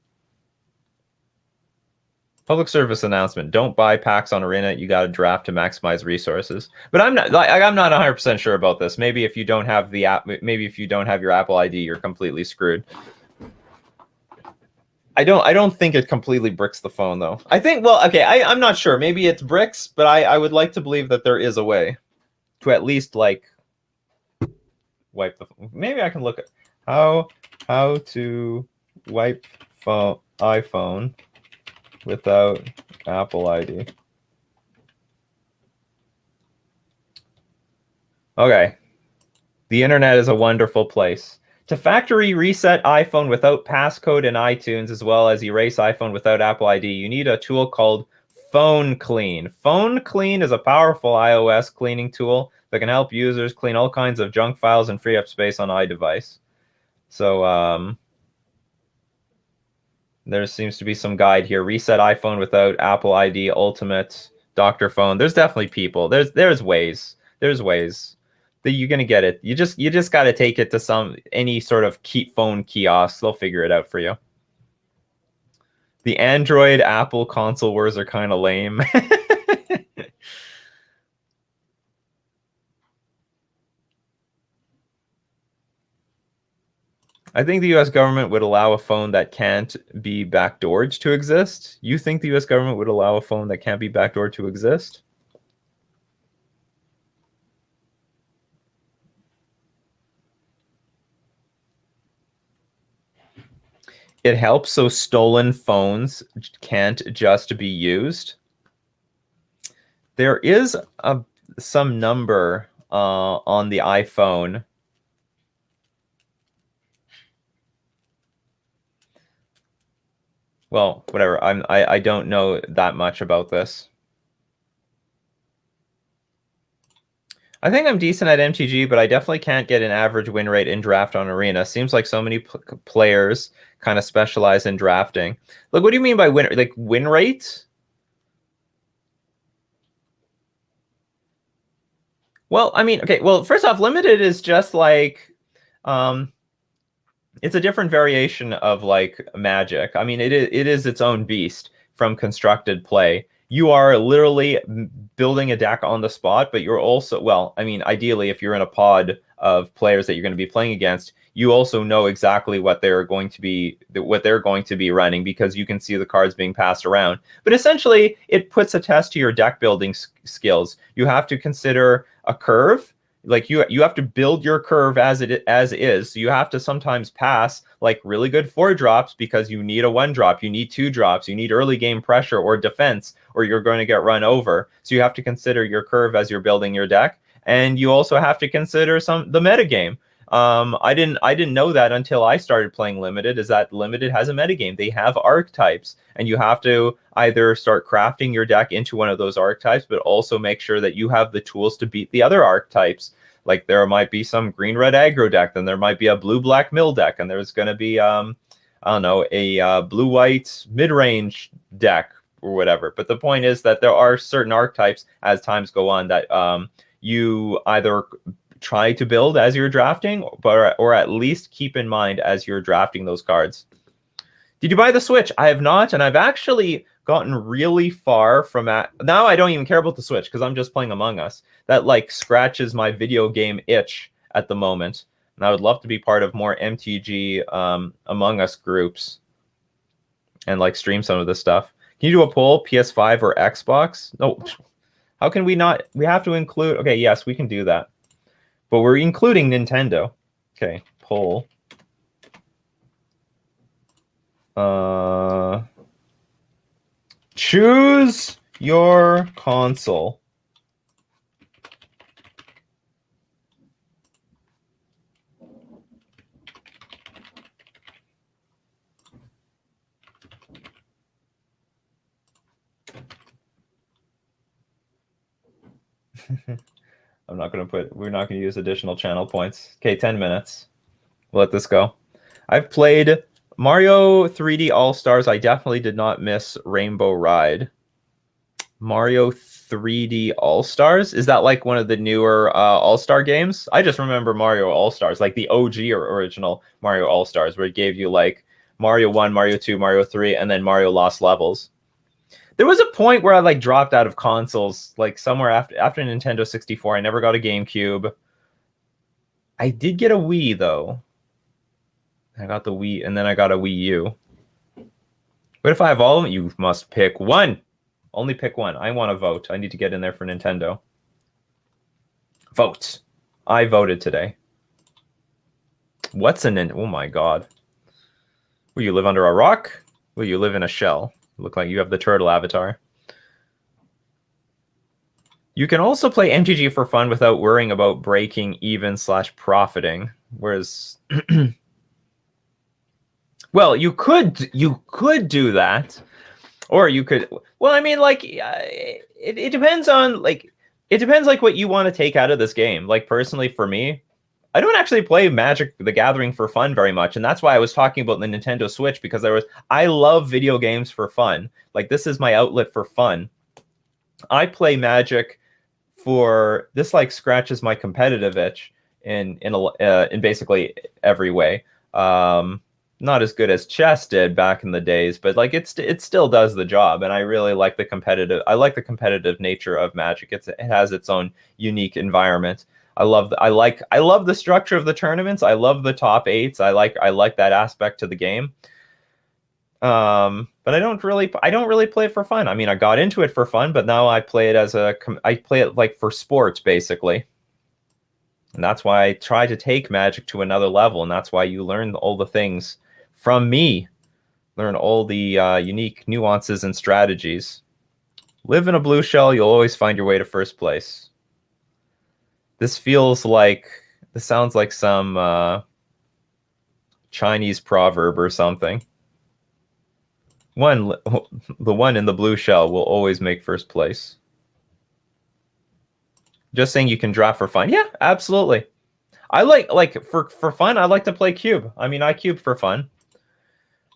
Public service announcement: don't buy packs on Arena. You got to draft to maximize resources. But I'm not 100% sure about this. Maybe if you don't have the app, maybe if you don't have your Apple ID, you're completely screwed. I don't think it completely bricks the phone though. I think, well, okay, I'm not sure. Maybe it's bricks, but I would like to believe that there is a way to at least like wipe the phone. Maybe I can look at how to wipe iPhone without Apple ID. Okay. The internet is a wonderful place. To factory reset iPhone without passcode in iTunes, as well as erase iPhone without Apple ID, you need a tool called Phone Clean. Phone Clean is a powerful iOS cleaning tool that can help users clean all kinds of junk files and free up space on iDevice. So there seems to be some guide here. Reset iPhone without Apple ID, Ultimate, Doctor Phone. There's definitely people. There's ways. There's ways. You're gonna get it. You just got to take it to any sort of phone kiosk. They'll figure it out for you. The Android Apple console wars are kind of lame. I think the U.S. government would allow a phone that can't be backdoored to exist. You think the U.S. government would allow a phone that can't be backdoored to exist? It helps so stolen phones can't just be used. There is some number on the iPhone. Well, whatever. I don't know that much about this. I think I'm decent at MTG, but I definitely can't get an average win rate in draft on Arena. Seems like so many players kind of specialize in drafting. Like, what do you mean by win rate? Well, I mean, okay. Well, first off, limited is just like, it's a different variation of like Magic. I mean, it is its own beast from constructed play. you are literally building a deck on the spot, but you're also, well, I mean, ideally, if you're in a pod of players that you're going to be playing against, you also know exactly what they're going to be running, because you can see the cards being passed around. But essentially, it puts a test to your deck building skills. You have to consider a curve. Like you have to build your curve as is. So you have to sometimes pass like really good 4-drops because you need a 1-drop, you need 2-drops, you need early game pressure or defense, or you're going to get run over. So you have to consider your curve as you're building your deck, and you also have to consider the metagame. I didn't know that until I started playing Limited, is that Limited has a metagame. They have archetypes, and you have to either start crafting your deck into one of those archetypes, but also make sure that you have the tools to beat the other archetypes. Like there might be some green-red aggro deck, then there might be a blue-black mill deck, and there's going to be, I don't know, a blue-white mid-range deck or whatever. But the point is that there are certain archetypes as times go on that you either try to build as you're drafting, or at least keep in mind as you're drafting those cards. Did you buy the Switch? I have not, and I've actually gotten really far from now I don't even care about the Switch because I'm just playing Among Us. That like scratches my video game itch at the moment, and I would love to be part of more MTG Among Us groups and like stream some of this stuff. Can you do a poll, PS5 or Xbox? No. How can we not? We have to include. Okay, yes, we can do that, but we're including Nintendo. Okay, poll. Choose your console. We're not going to use additional channel points. Okay, 10 minutes. We'll let this go. I've played Mario 3D All-Stars. I definitely did not miss Rainbow Ride. Mario 3D All-Stars? Is that like one of the newer All-Star games? I just remember Mario All-Stars, like the OG or original Mario All-Stars, where it gave you like Mario 1, Mario 2, Mario 3, and then Mario Lost Levels. There was a point where I like dropped out of consoles, like somewhere after Nintendo 64. I never got a GameCube. I did get a Wii though. I got the Wii, and then I got a Wii U. What if I have all of them? You must pick one. Only pick one. I want to vote. I need to get in there for Nintendo. Vote. I voted today. What's an... Oh my god. Will you live under a rock? Will you live in a shell? Look like you have the turtle avatar. You can also play MTG for fun without worrying about breaking even / profiting. Whereas... well, you could do that. Or you could... Well, I mean, like, it depends on, like... It depends, like, what you want to take out of this game. Like, personally, for me, I don't actually play Magic the Gathering for fun very much, and that's why I was talking about the Nintendo Switch, because I love video games for fun. Like, this is my outlet for fun. I play Magic for... This, like, scratches my competitive itch in basically every way. Not as good as chess did back in the days, but like it still does the job, and I really like the competitive. I like the competitive nature of Magic. It has its own unique environment. I love the structure of the tournaments. I love the top 8s. I like that aspect to the game. But I don't really play it for fun. I mean, I got into it for fun, but now I play it like for sports basically. And that's why I try to take Magic to another level, and that's why you learn all the things from me. Learn all the unique nuances and strategies. Live in a blue shell, you'll always find your way to first place. This sounds like some Chinese proverb or something. The one in the blue shell will always make first place. Just saying you can draft for fun. Yeah, absolutely. I like for fun, I like to play Cube. I mean, I cube for fun.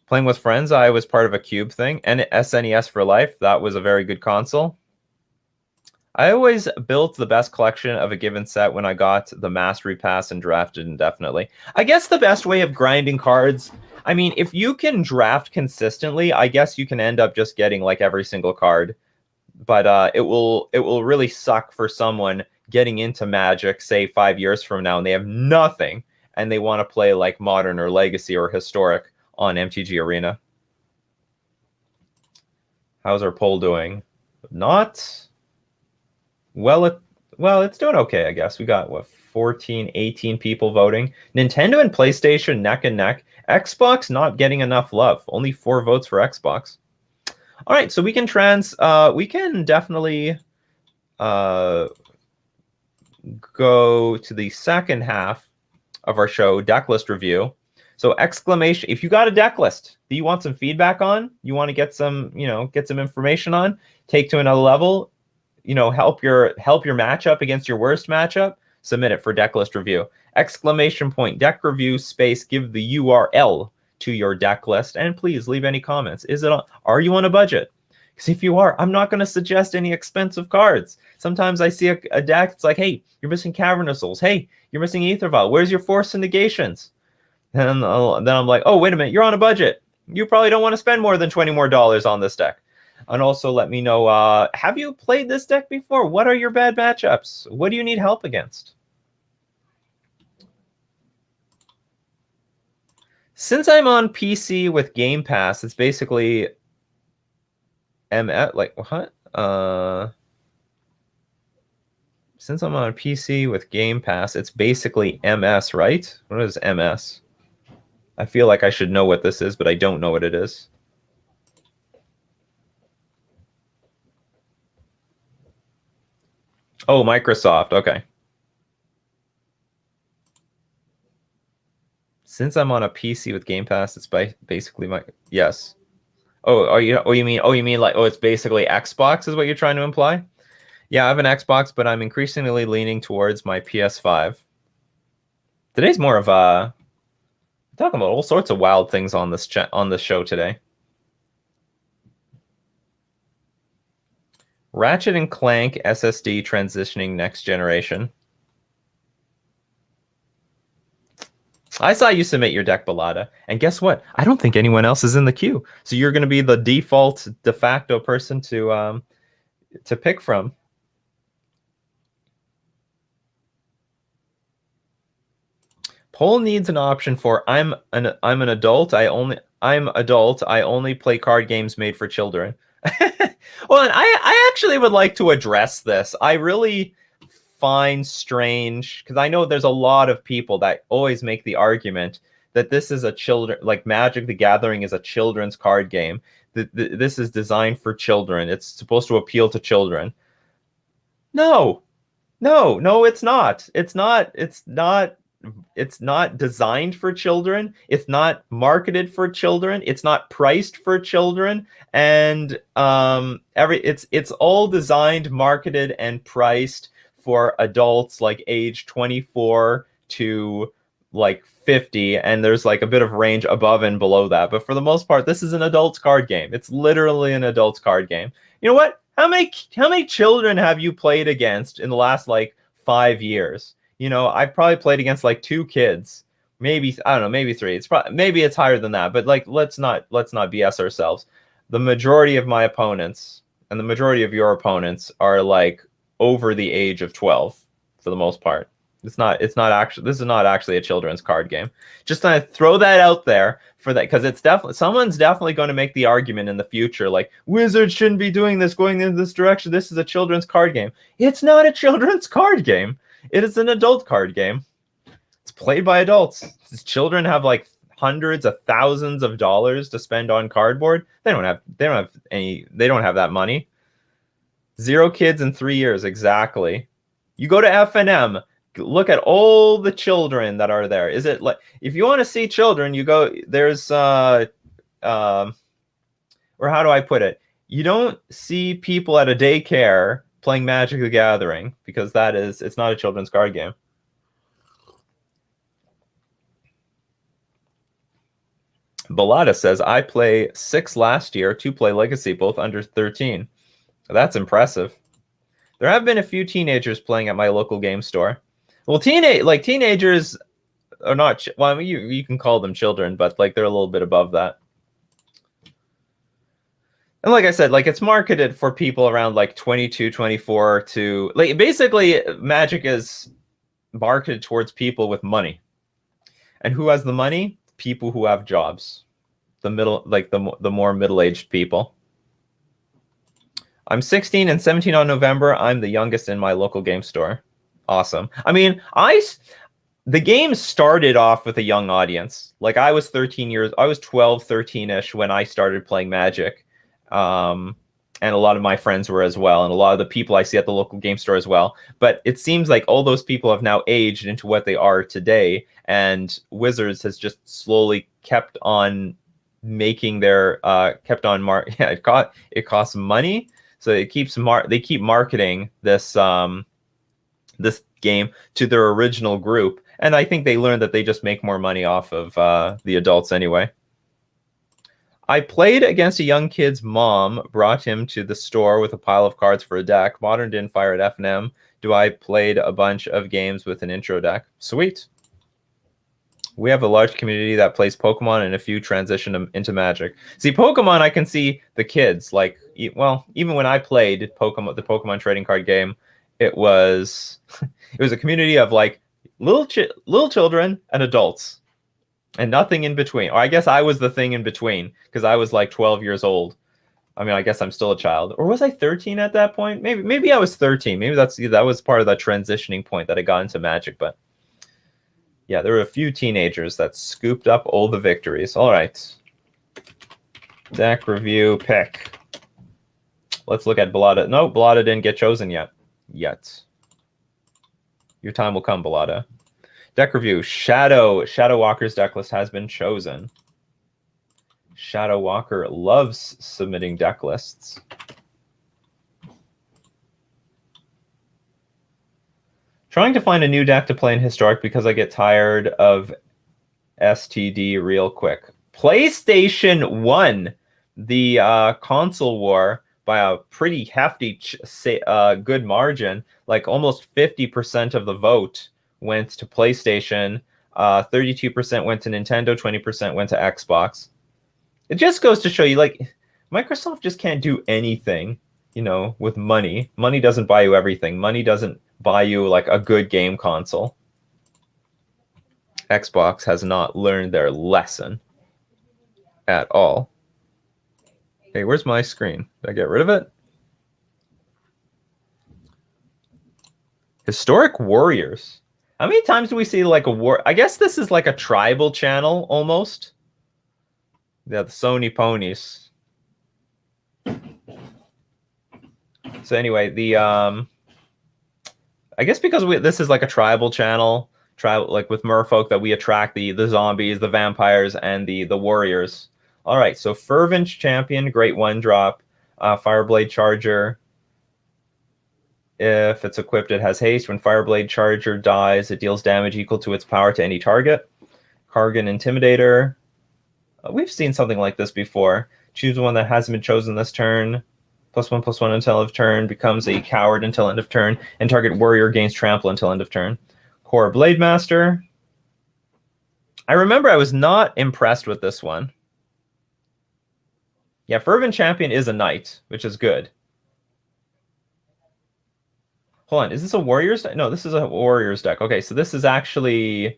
Playing with friends, I was part of a Cube thing. And SNES for life, that was a very good console. I always built the best collection of a given set when I got the Mastery Pass and drafted indefinitely. I guess the best way of grinding cards, I mean, if you can draft consistently, I guess you can end up just getting like every single card but it will really suck for someone getting into Magic, say 5 years from now, and they have nothing, and they want to play like Modern or Legacy or Historic on MTG Arena. How's our poll doing? Not well. Well, it's doing okay, I guess. We got what, 14, 18 people voting. Nintendo and PlayStation neck and neck. Xbox not getting enough love. Only 4 votes for Xbox. All right, so we can definitely go to the second half of our show, Decklist review. So exclamation, if you got a deck list that you want some feedback on, you want to get some, get some information on, take to another level, help your matchup against your worst matchup, submit it for Decklist review. Exclamation point, deck review space, give the URL to your deck list, and please leave any comments. Are you on a budget? Because if you are, I'm not going to suggest any expensive cards. Sometimes I see a deck, it's like, hey, you're missing Cavernous Souls. Hey, you're missing Aether Vial. Where's your Force and Negations? And then I'm like, oh, wait a minute, you're on a budget. You probably don't want to spend more than $20 more on this deck. And also let me know, have you played this deck before? What are your bad matchups? What do you need help against? Since I'm on PC with Game Pass, it's basically like what? Since I'm on PC with Game Pass, it's basically MS, right? What is MS? I feel like I should know what this is, but I don't know what it is. Oh, Microsoft. Okay. Since I'm on a PC with Game Pass, it's basically yes. You mean like, it's basically Xbox is what you're trying to imply? Yeah, I have an Xbox, but I'm increasingly leaning towards my PS5. Today's more of a talking about all sorts of wild things on this show today. Ratchet and Clank SSD transitioning next generation. I saw you submit your deck, Balada, and guess what? I don't think anyone else is in the queue, so you're going to be the default de facto person to pick from. Poll needs an option for I'm an adult. I'm adult. I only play card games made for children. Well, and I actually would like to address this. I really find strange, because I know there's a lot of people that always make the argument that this is like Magic the Gathering is a children's card game. This is designed for children. It's supposed to appeal to children. No, it's not. It's not designed for children. It's not marketed for children. It's not priced for children. And it's all designed, marketed, and priced for adults like age 24 to like 50, and there's like a bit of range above and below that. But for the most part, this is an adult's card game. It's literally an adult's card game. You know what? How many children have you played against in the last like 5 years? I've probably played against like 2 kids, maybe, I don't know, maybe 3. Maybe it's higher than that, but like let's not BS ourselves. The majority of my opponents and the majority of your opponents are like over the age of 12 for the most part. This is not actually a children's card game. Just gonna throw that out there for that, because someone's definitely going to make the argument in the future like Wizards shouldn't be doing this, going in this direction. This is a children's card game. It's not a children's card game. It is an adult card game. It's played by adults. Children have like hundreds of thousands of dollars to spend on cardboard. They don't have that money. 0 kids in 3 years, exactly. You go to F&M, look at all the children that are there. Is it like, if you want to see children, you go, there's or how do I put it? You don't see people at a daycare playing Magic the Gathering, because it's not a children's card game. Balada says, I play 6 last year, 2 play Legacy, both under 13. That's impressive. There have been a few teenagers playing at my local game store. Well, teenagers are not, well, I mean, you can call them children, but like they're a little bit above that. And like I said, like it's marketed for people around like 22, 24 to like basically Magic is marketed towards people with money. And who has the money? People who have jobs. The middle, like the more middle-aged people. I'm 16 and 17 on November. I'm the youngest in my local game store. Awesome. I mean, the game started off with a young audience. Like I was 12, 13-ish when I started playing Magic. And a lot of my friends were as well, and a lot of the people I see at the local game store as well. But it seems like all those people have now aged into what they are today, and Wizards has just slowly kept on making their yeah, it costs money, so they keep marketing this this game to their original group, and I think they learned that they just make more money off of the adults anyway. I played against a young kid's mom, brought him to the store with a pile of cards for a deck. Modern didn't fire at FNM. I played a bunch of games with an intro deck. Sweet. We have a large community that plays Pokemon and a few transition into Magic. See, Pokemon, I can see the kids. Like, well, even when I played the Pokemon trading card game, it was a community of like little children and adults. And nothing in between. Or I guess I was the thing in between because I was like 12 years old. I mean, I guess I'm still a child. Or was I 13 at that point? Maybe I was 13. Maybe that was part of that transitioning point that I got into Magic. But yeah, there were a few teenagers that scooped up all the victories. All right. Deck review pick. Let's look at Bellata. No, Bellata didn't get chosen yet. Your time will come, Bellata. Deck review. Shadow Walker's deck list has been chosen. Shadow Walker loves submitting deck lists. Trying to find a new deck to play in Historic because I get tired of STD real quick. PlayStation won the console war by a pretty hefty good margin, like almost 50% of the vote went to PlayStation, 32% went to Nintendo, 20% went to Xbox. It just goes to show you, like, Microsoft just can't do anything, you know, with money. Money doesn't buy you everything. Money doesn't buy you, like, a good game console. Xbox has not learned their lesson at all. Hey, where's my screen? Did I get rid of it? Historic Warriors. How many times do we see like a war? I guess this is like a tribal channel almost. Yeah, the Sony ponies. So anyway, the I guess because this is like a tribal channel, like with Merfolk, that we attract the zombies, the vampires, and the warriors. All right, so Fervent Champion, great 1-drop, Fireblade Charger. If it's equipped, it has haste. When Fireblade Charger dies, it deals damage equal to its power to any target. Kargan Intimidator. We've seen something like this before. Choose one that hasn't been chosen this turn. +1/+1 until end of turn. Becomes a coward until end of turn. And target warrior gains trample until end of turn. Core Blade Master. I remember I was not impressed with this one. Yeah, Fervent Champion is a knight, which is good. Hold on, is this a Warriors deck? No, this is a Warriors deck. Okay, so this is actually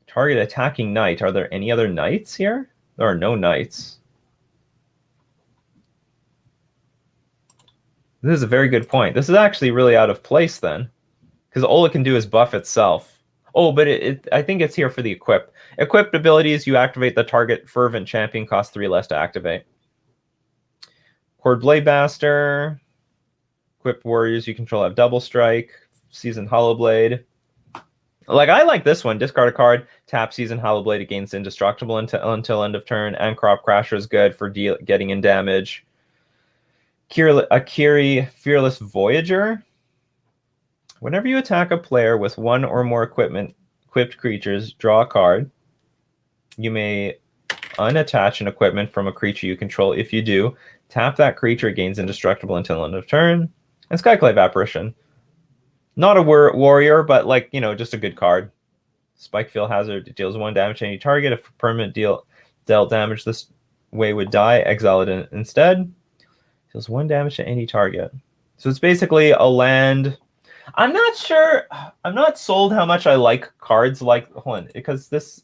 target attacking knight. Are there any other knights here? There are no knights. This is a very good point. This is actually really out of place then, because all it can do is buff itself. Oh, but I think it's here for the equip. Equipped abilities, you activate the target Fervent Champion, costs 3 less to activate. Cord Blade Master. Equipped warriors you control have double strike. Seasoned Hollowblade. Like, I like this one. Discard a card, tap Seasoned Hollowblade, it gains indestructible until end of turn, and Crop Crasher is good for getting in damage. Akiri, Fearless Voyager. Whenever you attack a player with one or more equipped creatures, draw a card. You may unattach an equipment from a creature you control. If you do, tap that creature, it gains indestructible until end of turn. And Skyclave Apparition. Not a warrior, but like, you know, just a good card. Spikefield Hazard, it deals 1 damage to any target. If permanent dealt damage this way would die, exile it instead. Deals 1 damage to any target. So it's basically a land. I'm not sure. I'm not sold how much I like cards like. Hold on, because this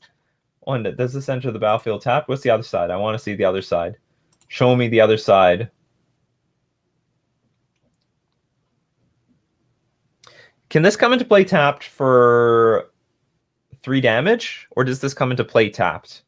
one, does this enter the battlefield tapped? What's the other side? I want to see the other side. Show me the other side. Can this come into play tapped for 3 damage? Or does this come into play tapped?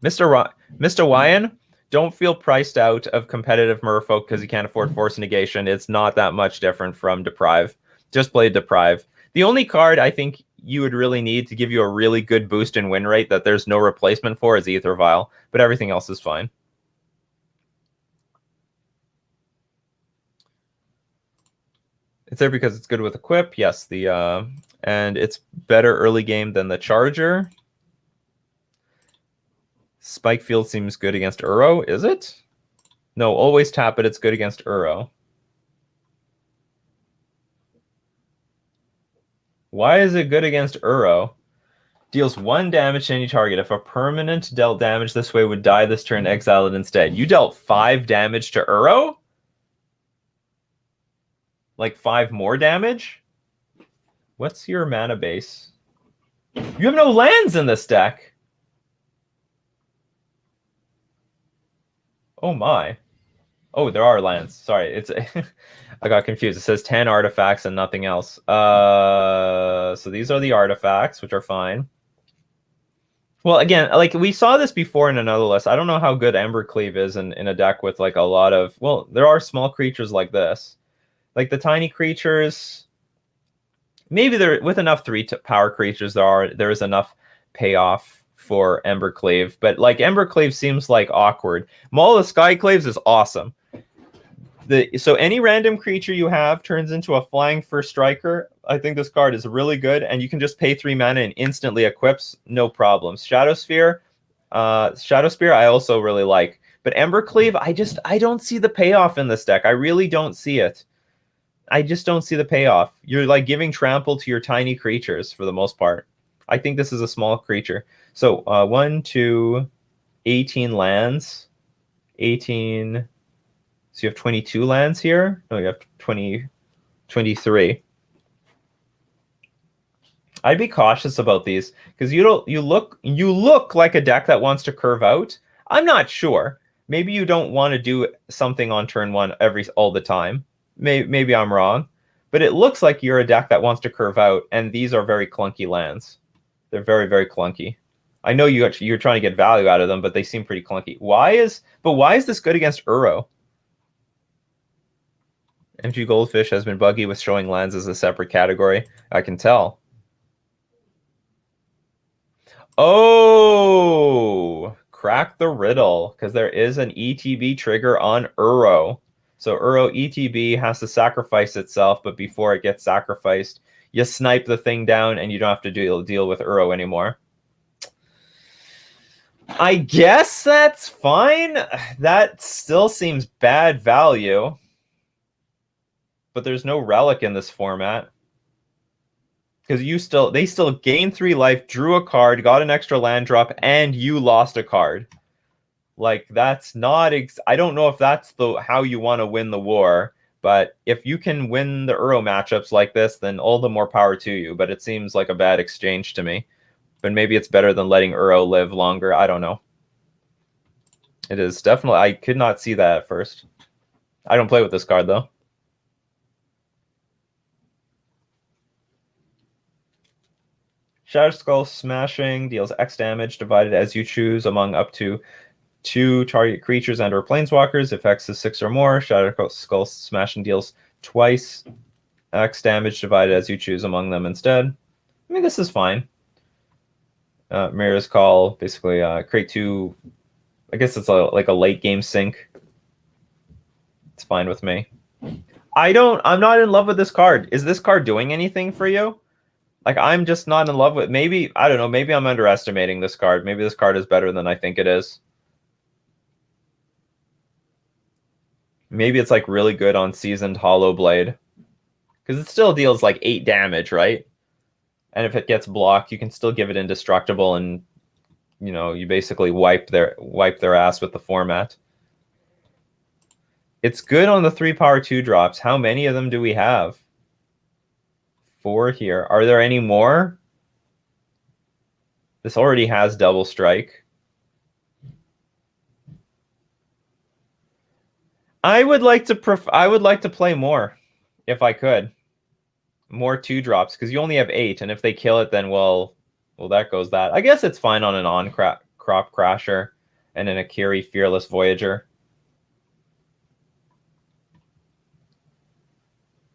Mr. Wyan, don't feel priced out of competitive merfolk because you can't afford Force Negation. It's not that much different from Deprive. Just play Deprive. The only card I think you would really need to give you a really good boost in win rate that there's no replacement for is Aether Vial, but everything else is fine. It's there because it's good with equip. Yes, and it's better early game than the Charger. Spike Field seems good against Uro, is it? No, always tap it. It's good against Uro. Why is it good against Uro? Deals 1 damage to any target. If a permanent dealt damage this way would die this turn, exile it instead. You dealt 5 damage to Uro? Like 5 more damage? What's your mana base? You have no lands in this deck. Oh my. Oh, there are lands. Sorry, it's I got confused. It says 10 artifacts and nothing else. So these are the artifacts, which are fine. Well, again, like we saw this before in another list. I don't know how good Embercleave is in a deck with like a lot of, well, there are small creatures like this. Like the tiny creatures, maybe they're with enough 3 power creatures, there is enough payoff for Embercleave, but like Embercleave seems like awkward. Maul of Skyclaves is awesome. So any random creature you have turns into a flying first striker. I think this card is really good, and you can just pay 3 mana and instantly equips, no problems. Shadowspear I also really like, but Embercleave, I don't see the payoff in this deck. I really don't see it. I just don't see the payoff. You're like giving trample to your tiny creatures for the most part. I think this is a small creature. So 1, 2, 18 lands. 18. So you have 22 lands here. No, you have 23. I'd be cautious about these because you look like a deck that wants to curve out. I'm not sure. Maybe you don't want to do something on turn 1 all the time. Maybe I'm wrong, but it looks like you're a deck that wants to curve out, and these are very clunky lands. They're very, very clunky. I know you're trying to get value out of them, but they seem pretty clunky. Why is this good against Uro? MG Goldfish has been buggy with showing lands as a separate category. I can tell. Oh, crack the riddle, because there is an ETB trigger on Uro. So Uro ETB has to sacrifice itself, but before it gets sacrificed, you snipe the thing down and you don't have to deal with Uro anymore. I guess that's fine. That still seems bad value. But there's no relic in this format. Because they still gained 3 life, drew a card, got an extra land drop, and you lost a card. Like, that's not... I don't know if that's how you want to win the war, but if you can win the Uro matchups like this, then all the more power to you. But it seems like a bad exchange to me. But maybe it's better than letting Uro live longer. I don't know. It is definitely... I could not see that at first. I don't play with this card, though. Shadow Skull Smashing deals X damage divided as you choose among up to 2 target creatures and/or planeswalkers. If X is 6 or more, Shadow Skull Smashing deals twice X damage divided as you choose among them instead. I mean, this is fine. Mirror's Call, basically create 2... I guess it's like a late game sync. It's fine with me. I'm not in love with this card. Is this card doing anything for you? Like, I'm just not in love with... Maybe, I don't know, maybe I'm underestimating this card. Maybe this card is better than I think it is. Maybe it's, like, really good on Seasoned Hollow Blade. Because it still deals, like, 8 damage, right? And if it gets blocked, you can still give it indestructible, and you basically wipe their ass with the format. It's good on the 3-power 2-drops. How many of them do we have? 4 here. Are there any more? This already has double strike. I would like to play more, if I could. More 2-drops, because you only have 8, and if they kill it, then well, that goes that. I guess it's fine on an on-crop crasher and an Akiri Fearless Voyager.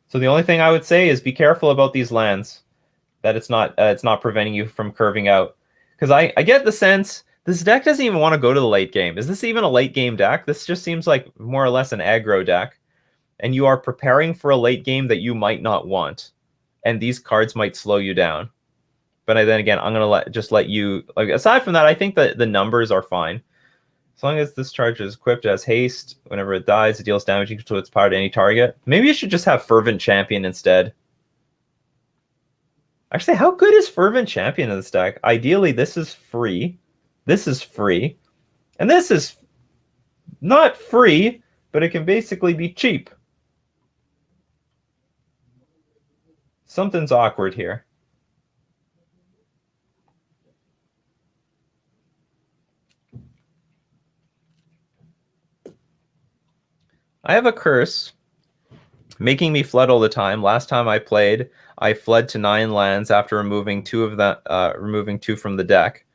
So the only thing I would say is be careful about these lands, that it's not preventing you from curving out. Because I get the sense this deck doesn't even want to go to the late game. Is this even a late game deck? This just seems like more or less an aggro deck. And you are preparing for a late game that you might not want. And these cards might slow you down. But then again, I'm going to let you... Like, aside from that, I think that the numbers are fine. As long as this charge is equipped as haste, whenever it dies, it deals damage equal to its power to any target. Maybe you should just have Fervent Champion instead. Actually, how good is Fervent Champion in this deck? Ideally, this is free. This is free. And this is not free, but it can basically be cheap. Something's awkward here. I have a curse making me flood all the time. Last time I played, I fled to 9 lands after removing 2 of the removing 2 from the deck.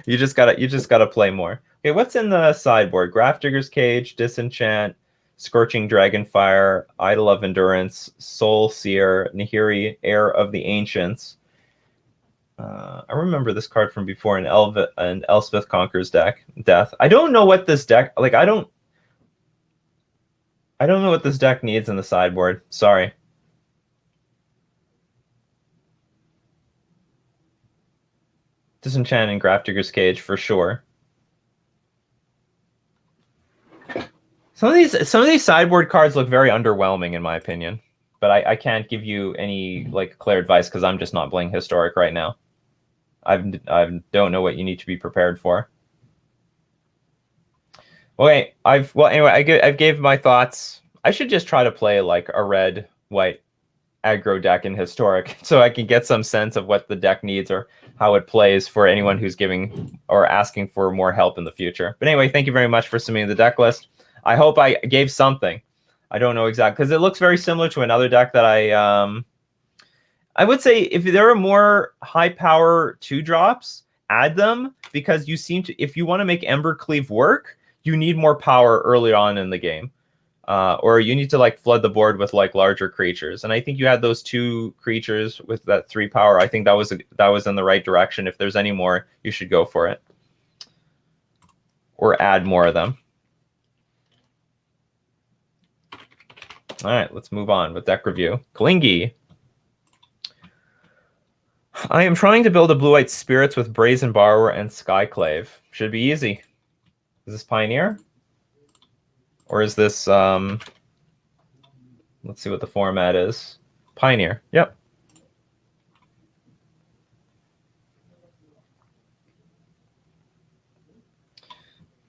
you just gotta play more. Okay, what's in the sideboard? Grafdigger's Cage, Disenchant, Scorching Dragonfire, Idol of Endurance, Soul Seer, Nahiri, Heir of the Ancients. I remember this card from before in Elspeth Conquers Death. I don't know what this deck I don't know what this deck needs in the sideboard. Sorry. Disenchant and Grafdigger's Cage for sure. Some of these sideboard cards look very underwhelming in my opinion, but I can't give you any clear advice because I'm just not playing Historic right now. I don't know what you need to be prepared for. Okay, anyway, I gave my thoughts. I should just try to play a red-white aggro deck in Historic so I can get some sense of what the deck needs or how it plays for anyone who's giving or asking for more help in the future. But anyway, thank you very much for submitting the deck list. I hope I gave something. I don't know exactly, because it looks very similar to another deck that I would say if there are more high power 2-drops, add them, because you seem to, if you want to make Embercleave work, you need more power early on in the game. Or you need to flood the board with larger creatures. And I think you had those 2 creatures with that 3 power. I think that was in the right direction. If there's any more, you should go for it. Or add more of them. All right, let's move on with deck review. Klingi. I am trying to build a blue-white Spirits with Brazen Borrower and Skyclave. Should be easy. Is this Pioneer? Or is this, let's see what the format is. Pioneer, yep.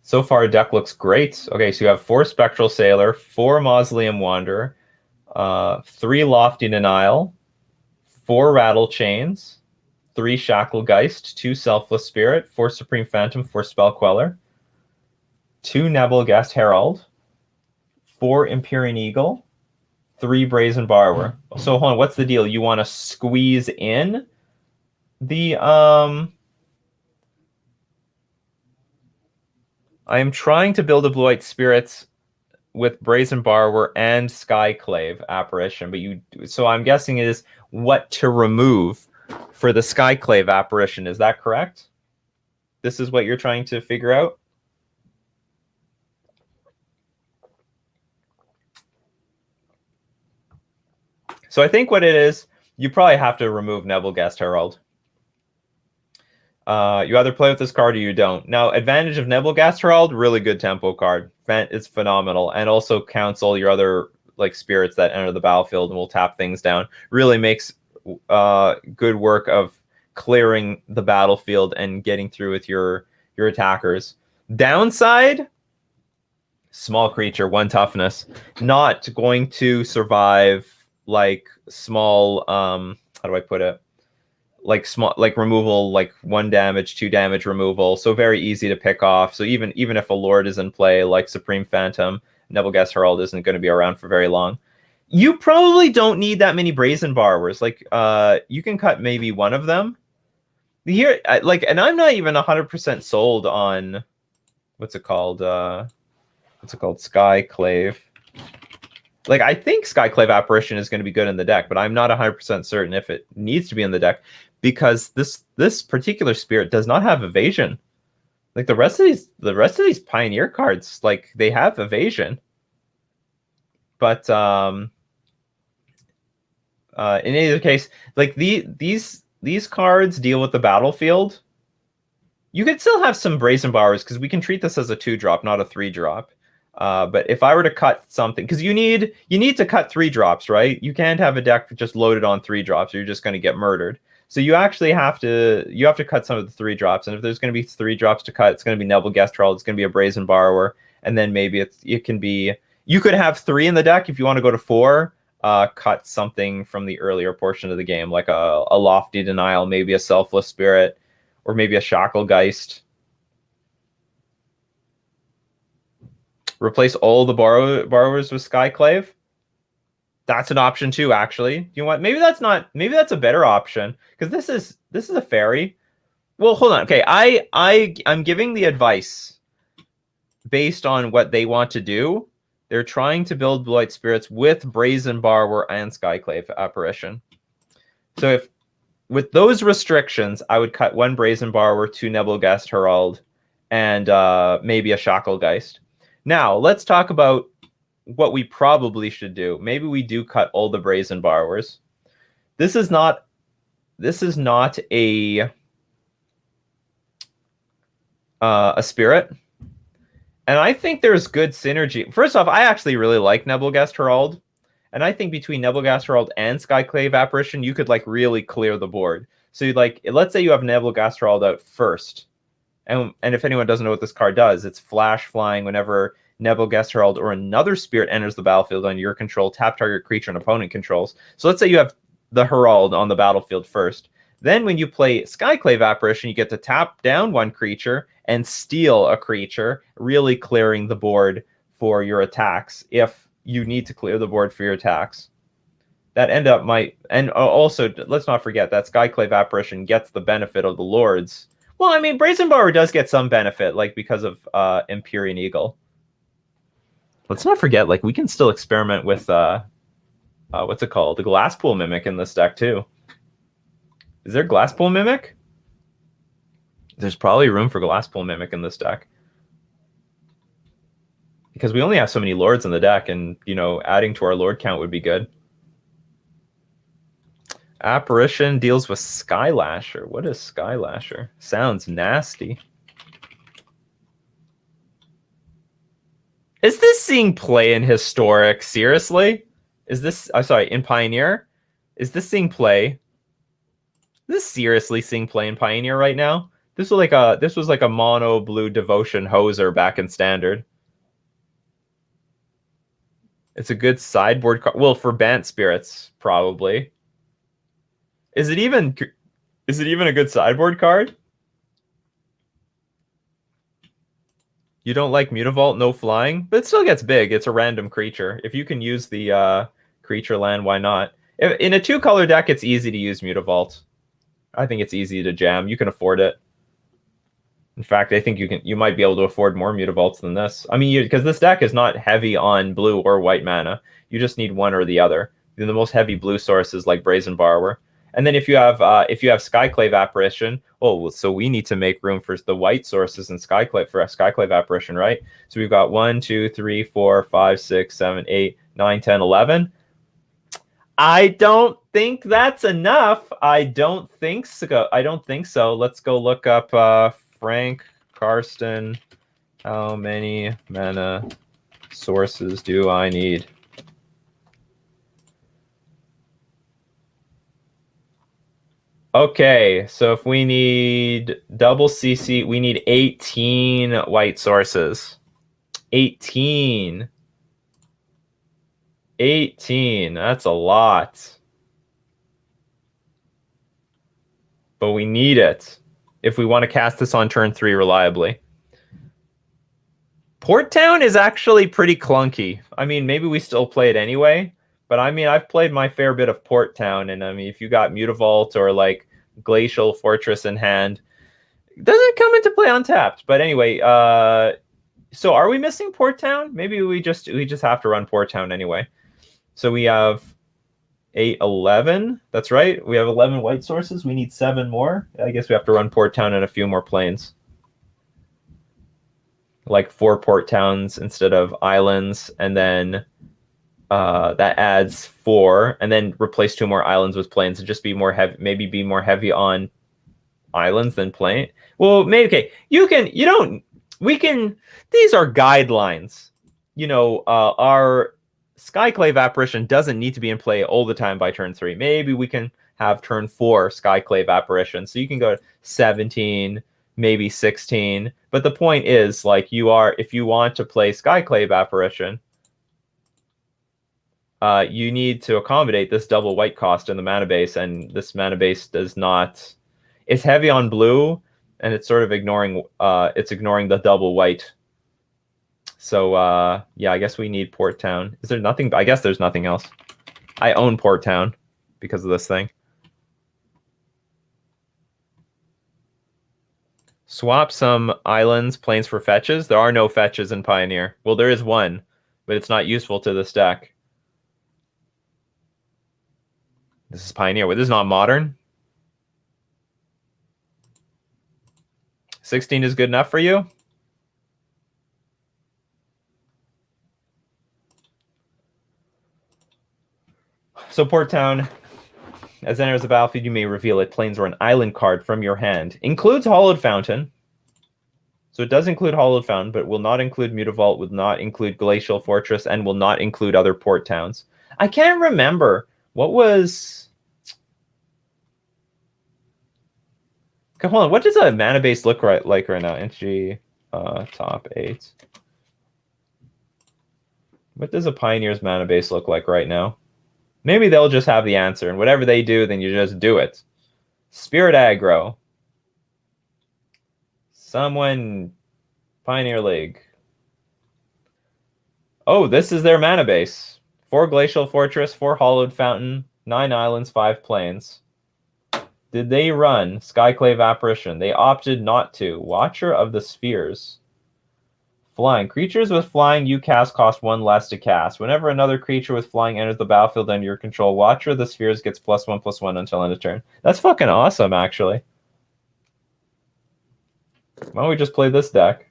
So far, deck looks great. Okay, so you have 4 Spectral Sailor, 4 Mausoleum Wanderer, 3 Lofty Denial, 4 Rattle Chains, 3 Shacklegeist, 2 Selfless Spirit, 4 Supreme Phantom, 4 Spell Queller, 2 Nebelgast Herald, 4 Empyrean Eagle, 3 Brazen Borrower. So hold on, what's the deal? You want to squeeze in the I am trying to build a blue-white Spirits with Brazen Borrower and Skyclave Apparition, but so I'm guessing it is what to remove for the Skyclave Apparition. Is that correct? This is what you're trying to figure out? So I think what it is, you probably have to remove Nebelgast Herald. You either play with this card or you don't. Now, advantage of Nebelgast Herald, really good tempo card. It's phenomenal. And also counts all your other spirits that enter the battlefield and will tap things down. Really makes good work of clearing the battlefield and getting through with your attackers. Downside, small creature, 1 toughness, not going to survive like small how do I put it? Like small, like removal, like 1 damage, 2 damage removal. So very easy to pick off. So even if a Lord is in play, like Supreme Phantom, Nebelgast Herald isn't going to be around for very long. You probably don't need that many Brazen Borrowers. Like you can cut maybe 1 of them. Here, like, and I'm not even 100% sold on what's it called? Skyclave. Like, I think Skyclave Apparition is going to be good in the deck, but I'm not 100% certain if it needs to be in the deck, because this particular spirit does not have evasion. Like the rest of these Pioneer cards, like they have evasion. But in either case, like these cards deal with the battlefield. You could still have some Brazen Borrowers because we can treat this as a 2-drop, not a 3-drop. But if I were to cut something, because you need to cut 3-drops, right? You can't have a deck just loaded on 3-drops, or you're just going to get murdered. So you actually have to cut some of the 3-drops, and if there's going to be 3-drops to cut, it's going to be Nebelgast Herald, it's going to be a Brazen Borrower, and then maybe you could have 3 in the deck if you want to go to 4. Cut something from the earlier portion of the game, like a Lofty Denial, maybe a Selfless Spirit, or maybe a Shacklegeist. Replace all the borrowers with Skyclave. That's an option too, actually. You know what? Maybe that's a better option, because this is a fairy. Well, hold on. Okay, I'm giving the advice based on what they want to do. They're trying to build Blue White Spirits with Brazen Borrower and Skyclave Apparition. So if with those restrictions, I would cut 1 Brazen Borrower, 2 Nebelgast Herald, and maybe a Shacklegeist. Now, let's talk about what we probably should do. Maybe we do cut all the Brazen Borrowers. This is not a spirit. And I think there's good synergy. First off, I actually really like Nebelgast Herald. And I think between Nebelgast Herald and Skyclave Apparition, you could like really clear the board. So like, let's say you have Nebelgast Herald out first. And if anyone doesn't know what this card does, it's flash flying whenever Nebelgast Herald or another spirit enters the battlefield on your control, tap target creature and opponent controls. So let's say you have the Herald on the battlefield first. Then when you play Skyclave Apparition, you get to tap down 1 creature and steal a creature, really clearing the board for your attacks if you need to clear the board for your attacks. That end up might... And also, let's not forget that Skyclave Apparition gets the benefit of the Lords. Well, I mean, Brazen Borrower does get some benefit, like because of Empyrean Eagle. Let's not forget, like, we can still experiment with, what's it called? The Glasspool Mimic in this deck, too. Is there Glasspool Mimic? There's probably room for Glasspool Mimic in this deck. Because we only have so many Lords in the deck, and, you know, adding to our Lord count would be good. Apparition deals with Skylasher. What is Skylasher? Sounds nasty. Is this seeing play in Historic? Seriously? Is this... I'm sorry, in Pioneer? Is this seeing play? Is this seriously seeing play in Pioneer right now? This was like a mono blue Devotion Hoser back in Standard. It's a good sideboard card. Well, for Bant Spirits, probably. Is it even a good sideboard card? You don't like Mutavault, no flying, but it still gets big. It's a random creature. If you can use the creature land, why not? In a 2-color deck, it's easy to use Mutavault. I think it's easy to jam. You can afford it. In fact, I think you might be able to afford more Mutavaults than this. I mean, because this deck is not heavy on blue or white mana. You just need one or the other. The most heavy blue source is like Brazen Borrower. And then if you have Skyclave Apparition, oh, so we need to make room for the white sources in Skyclave for a Skyclave Apparition, right? So we've got 1, 2, 3, 4, 5, 6, 7, 8, 9, 10, 11. I don't think that's enough. I don't think so. Let's go look up Frank Karsten. How many mana sources do I need? Okay, so if we need double CC, we need 18 white sources. 18. 18. That's a lot. But we need it if we want to cast this on turn 3 reliably. Port Town is actually pretty clunky. I mean, maybe we still play it anyway, but I mean, I've played my fair bit of Port Town, and I mean, if you got Mutavault or like Glacial Fortress in hand, it doesn't come into play untapped. But anyway, so are we missing Port Town? Maybe we just have to run Port Town anyway. So we have 8, 11. That's right. We have 11 white sources. We need 7 more. I guess we have to run Port Town and a few more planes. Like 4 port towns instead of islands, and then that adds 4, and then replace 2 more islands with planes and just be more heavy, maybe be more heavy on islands than plane. Well, maybe okay. These are guidelines. You know, our Skyclave Apparition doesn't need to be in play all the time by turn 3. Maybe we can have turn 4 Skyclave Apparition. So you can go to 17, maybe 16. But the point is, like, if you want to play Skyclave Apparition, you need to accommodate this double white cost in the mana base, and this mana base does not. It's heavy on blue, and it's sort of ignoring the double white. So yeah, I guess we need Port Town. Is there nothing? I guess there's nothing else. I own Port Town because of this thing. Swap some islands, planes for fetches. There are no fetches in Pioneer. Well, there is one, but it's not useful to this deck. This is Pioneer. This is not Modern. 16 is good enough for you? So Port Town, as enters the battlefield, you may reveal a plains or an island card from your hand. Includes Hollowed Fountain. So it does include Hollowed Fountain, but will not include Mutavault, will not include Glacial Fortress, and will not include other port towns. I can't remember. What was... Okay, hold on. What does a mana base look like right now? MTG top 8. What does a Pioneer's mana base look like right now? Maybe they'll just have the answer, and whatever they do, then you just do it. Spirit Aggro. Someone... Pioneer League. Oh, this is their mana base. 4 Glacial Fortress, 4 Hollowed Fountain, 9 islands, 5 plains. Did they run Skyclave Apparition? They opted not to. Watcher of the Spheres. Flying. Creatures with flying you cast cost 1 less to cast. Whenever another creature with flying enters the battlefield under your control, Watcher of the Spheres gets +1/+1 until end of turn. That's fucking awesome, actually. Why don't we just play this deck?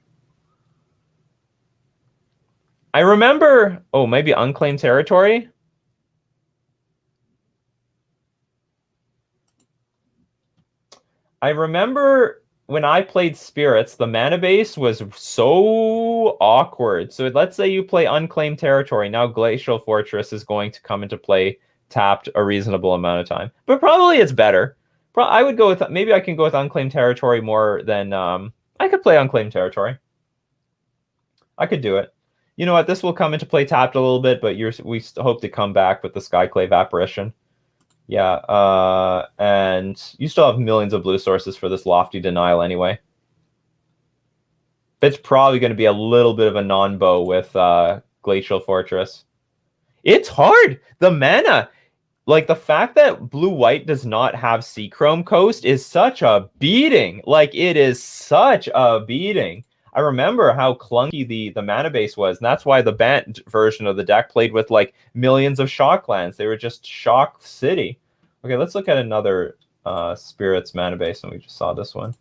I remember... Oh, maybe Unclaimed Territory? I remember... When I played Spirits, the mana base was so awkward. So let's say you play Unclaimed Territory. Now Glacial Fortress is going to come into play tapped a reasonable amount of time. But probably it's better. I would go with... Maybe I can go with Unclaimed Territory more than... I could play Unclaimed Territory. I could do it. You know what? This will come into play tapped a little bit, but we hope to come back with the Skyclave Apparition. Yeah, and you still have millions of blue sources for this Lofty Denial anyway. It's probably going to be a little bit of a non-bow with Glacial Fortress. It's hard. The mana, like the fact that blue-white does not have Seachrome Coast is such a beating. Like, it is such a beating. I remember how clunky the mana base was, and that's why the Bant version of the deck played with like millions of shock lands. They were just shock city. Okay, let's look at another Spirits mana base, and we just saw this one.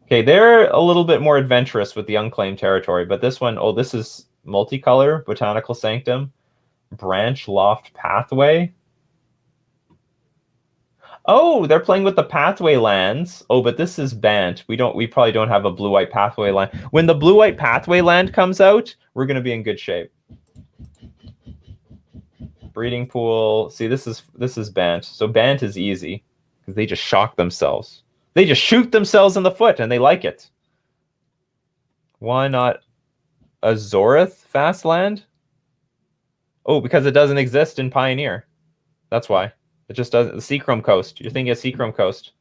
Okay, they're a little bit more adventurous with the Unclaimed Territory, but this one, oh, this is multicolor, Botanical Sanctum, Branch Loft Pathway. Oh, they're playing with the Pathway lands. Oh, but this is Bant. We probably don't have a blue-white Pathway land. When the blue-white Pathway land comes out, we're going to be in good shape. Breeding Pool. See, this is Bant. So Bant is easy because they just shock themselves. They just shoot themselves in the foot and they like it. Why not Azorith fast land? Oh, because it doesn't exist in Pioneer. That's why. It just doesn't. The Seachrome Coast. You're thinking of Seachrome Coast.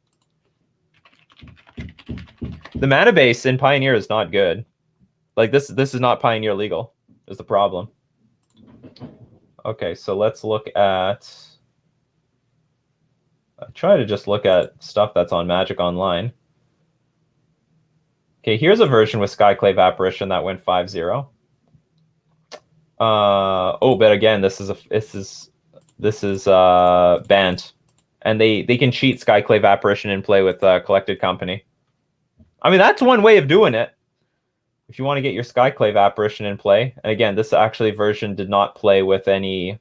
The mana base in Pioneer is not good. Like this is not Pioneer legal. Is the problem. Okay, so let's look at. I try to just look at stuff that's on Magic Online. Okay, here's a version with Skyclave Apparition that went 5-0. Oh, but again, this is banned, and they can cheat Skyclave Apparition and play with Collected Company. I mean, that's one way of doing it. If you want to get your Skyclave Apparition in play, and again, this actually version did not play with any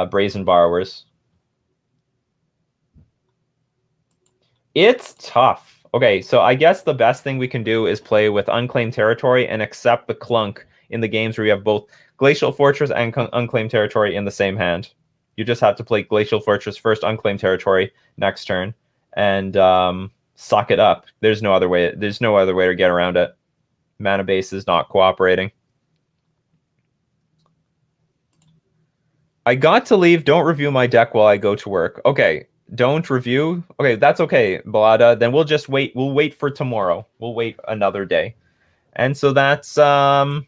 Brazen Borrowers. It's tough. Okay, so I guess the best thing we can do is play with Unclaimed Territory and accept the clunk in the games where you have both Glacial Fortress and Unclaimed Territory in the same hand. You just have to play Glacial Fortress first, Unclaimed Territory next turn, and suck it up. There's no other way. There's no other way to get around it. Mana base is not cooperating. I got to leave. Don't review my deck while I go to work. Okay. Don't review. Okay, that's okay, Balada. Then we'll just wait. We'll wait for tomorrow. We'll wait another day. And so that's gonna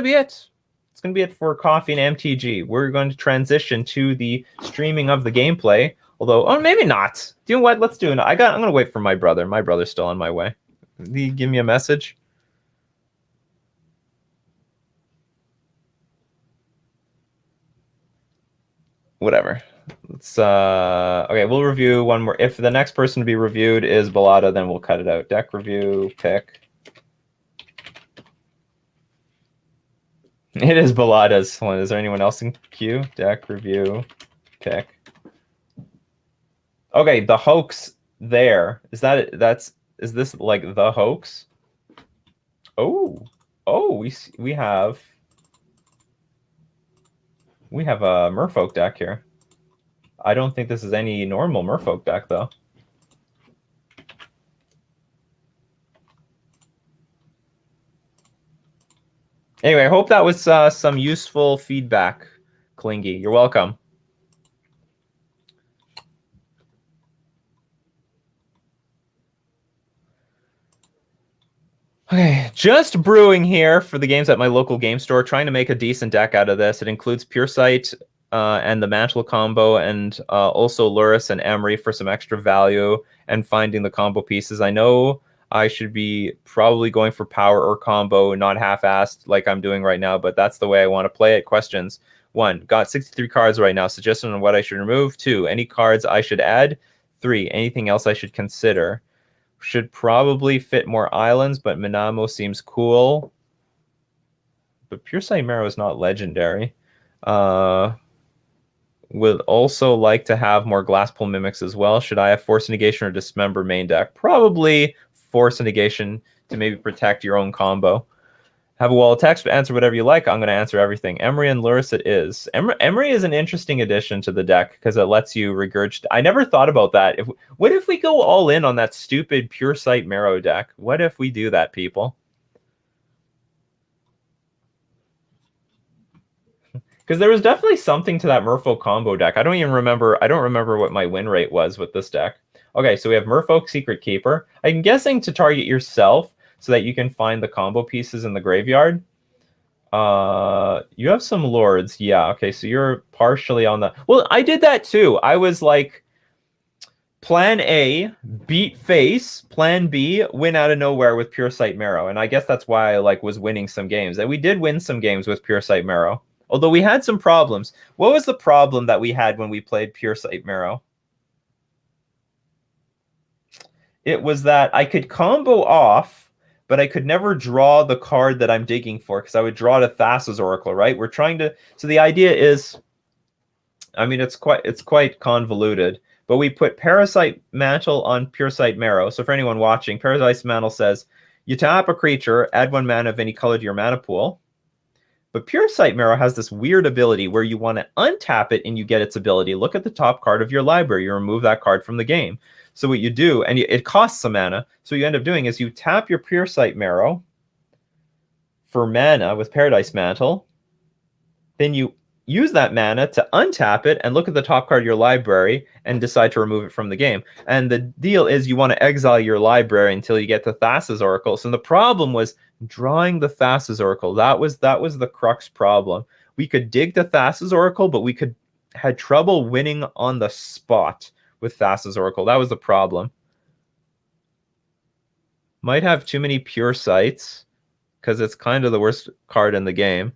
be it. It's gonna be it for Coffee and MTG. We're going to transition to the streaming of the gameplay. Although, oh, maybe not. Do you know what? Let's do it. I'm gonna wait for my brother. My brother's still on my way. Did he give me a message? Whatever. Let's okay, we'll review one more. If the next person to be reviewed is Balada, then we'll cut it out. Deck review, pick. It is Balada's one. Is there anyone else in queue? Deck review, pick. Okay, the hoax there. Is this like the hoax? Oh, we have a Merfolk deck here. I don't think this is any normal Merfolk deck, though. Anyway, I hope that was some useful feedback, Klingy. You're welcome. Okay, just brewing here for the games at my local game store, trying to make a decent deck out of this. It includes Pure Sight, and the Mantle combo, and also Luris and Emery for some extra value, and finding the combo pieces. I know I should be probably going for power or combo, not half-assed like I'm doing right now, but that's the way I want to play it. Questions. 1, got 63 cards right now. Suggestion on what I should remove. 2, any cards I should add. 3, anything else I should consider. Should probably fit more islands, but Minamo seems cool. But Pure Sight Marrow is not legendary. Would also like to have more Glasspool Mimics as well. Should I have Force Negation or Dismember main deck? Probably Force Negation to maybe protect your own combo. Have a wall of text, answer whatever you like. I'm going to answer everything. Emery and Luris it is. Emery is an interesting addition to the deck because it lets you regurgitate. I never thought about that. What if we go all in on that stupid Pure Sight Marrow deck? What if we do that, people? Because there was definitely something to that Merfolk combo deck. I don't remember what my win rate was with this deck. Okay, so we have Merfolk Secret Keeper. I'm guessing to target yourself so that you can find the combo pieces in the graveyard. You have some Lords. Yeah, okay, so you're partially on the... Well, I did that too. I was like, Plan A, beat face. Plan B, win out of nowhere with Pure Sight Marrow. And I guess that's why I was winning some games. And we did win some games with Pure Sight Marrow. Although we had some problems. What was the problem that we had when we played Pure Sight Marrow? It was that I could combo off, but I could never draw the card that I'm digging for because I would draw to Thassa's Oracle, right? We're trying to... So the idea is... I mean, it's quite convoluted. But we put Parasite Mantle on Pure Sight Marrow. So for anyone watching, Parasite Mantle says, you tap a creature, add 1 mana of any color to your mana pool. But Pure Sight Marrow has this weird ability where you want to untap it and you get its ability. Look at the top card of your library. You remove that card from the game. So what you do, and it costs some mana, so what you end up doing is you tap your Pure Sight Marrow for mana with Paradise Mantle. Then you use that mana to untap it and look at the top card of your library and decide to remove it from the game. And the deal is you want to exile your library until you get to Thassa's Oracle. So the problem was drawing the Thassa's Oracle. That was the crux problem. We could dig to Thassa's Oracle, but we had trouble winning on the spot with Thassa's Oracle. That was the problem. Might have too many Pure Sights because it's kind of the worst card in the game.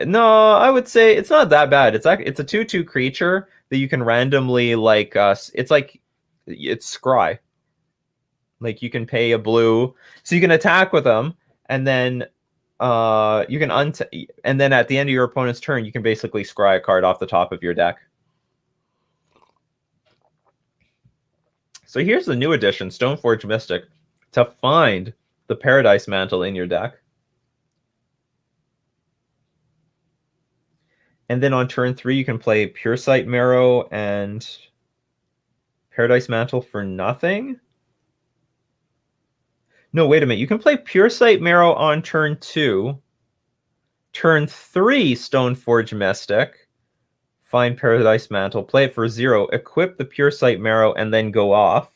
No, I would say it's not that bad. It's a 2/2 creature that you can randomly it's scry. Like you can pay a blue, so you can attack with them, and then you can and then at the end of your opponent's turn, you can basically scry a card off the top of your deck. So here's the new edition, Stoneforge Mystic, to find the Paradise Mantle in your deck. And then on turn 3, you can play Pure Sight Marrow and Paradise Mantle for nothing. No, wait a minute. You can play Pure Sight Marrow on turn 2. Turn 3, Stoneforge Mystic. Find Paradise Mantle. Play it for 0. Equip the Pure Sight Marrow and then go off.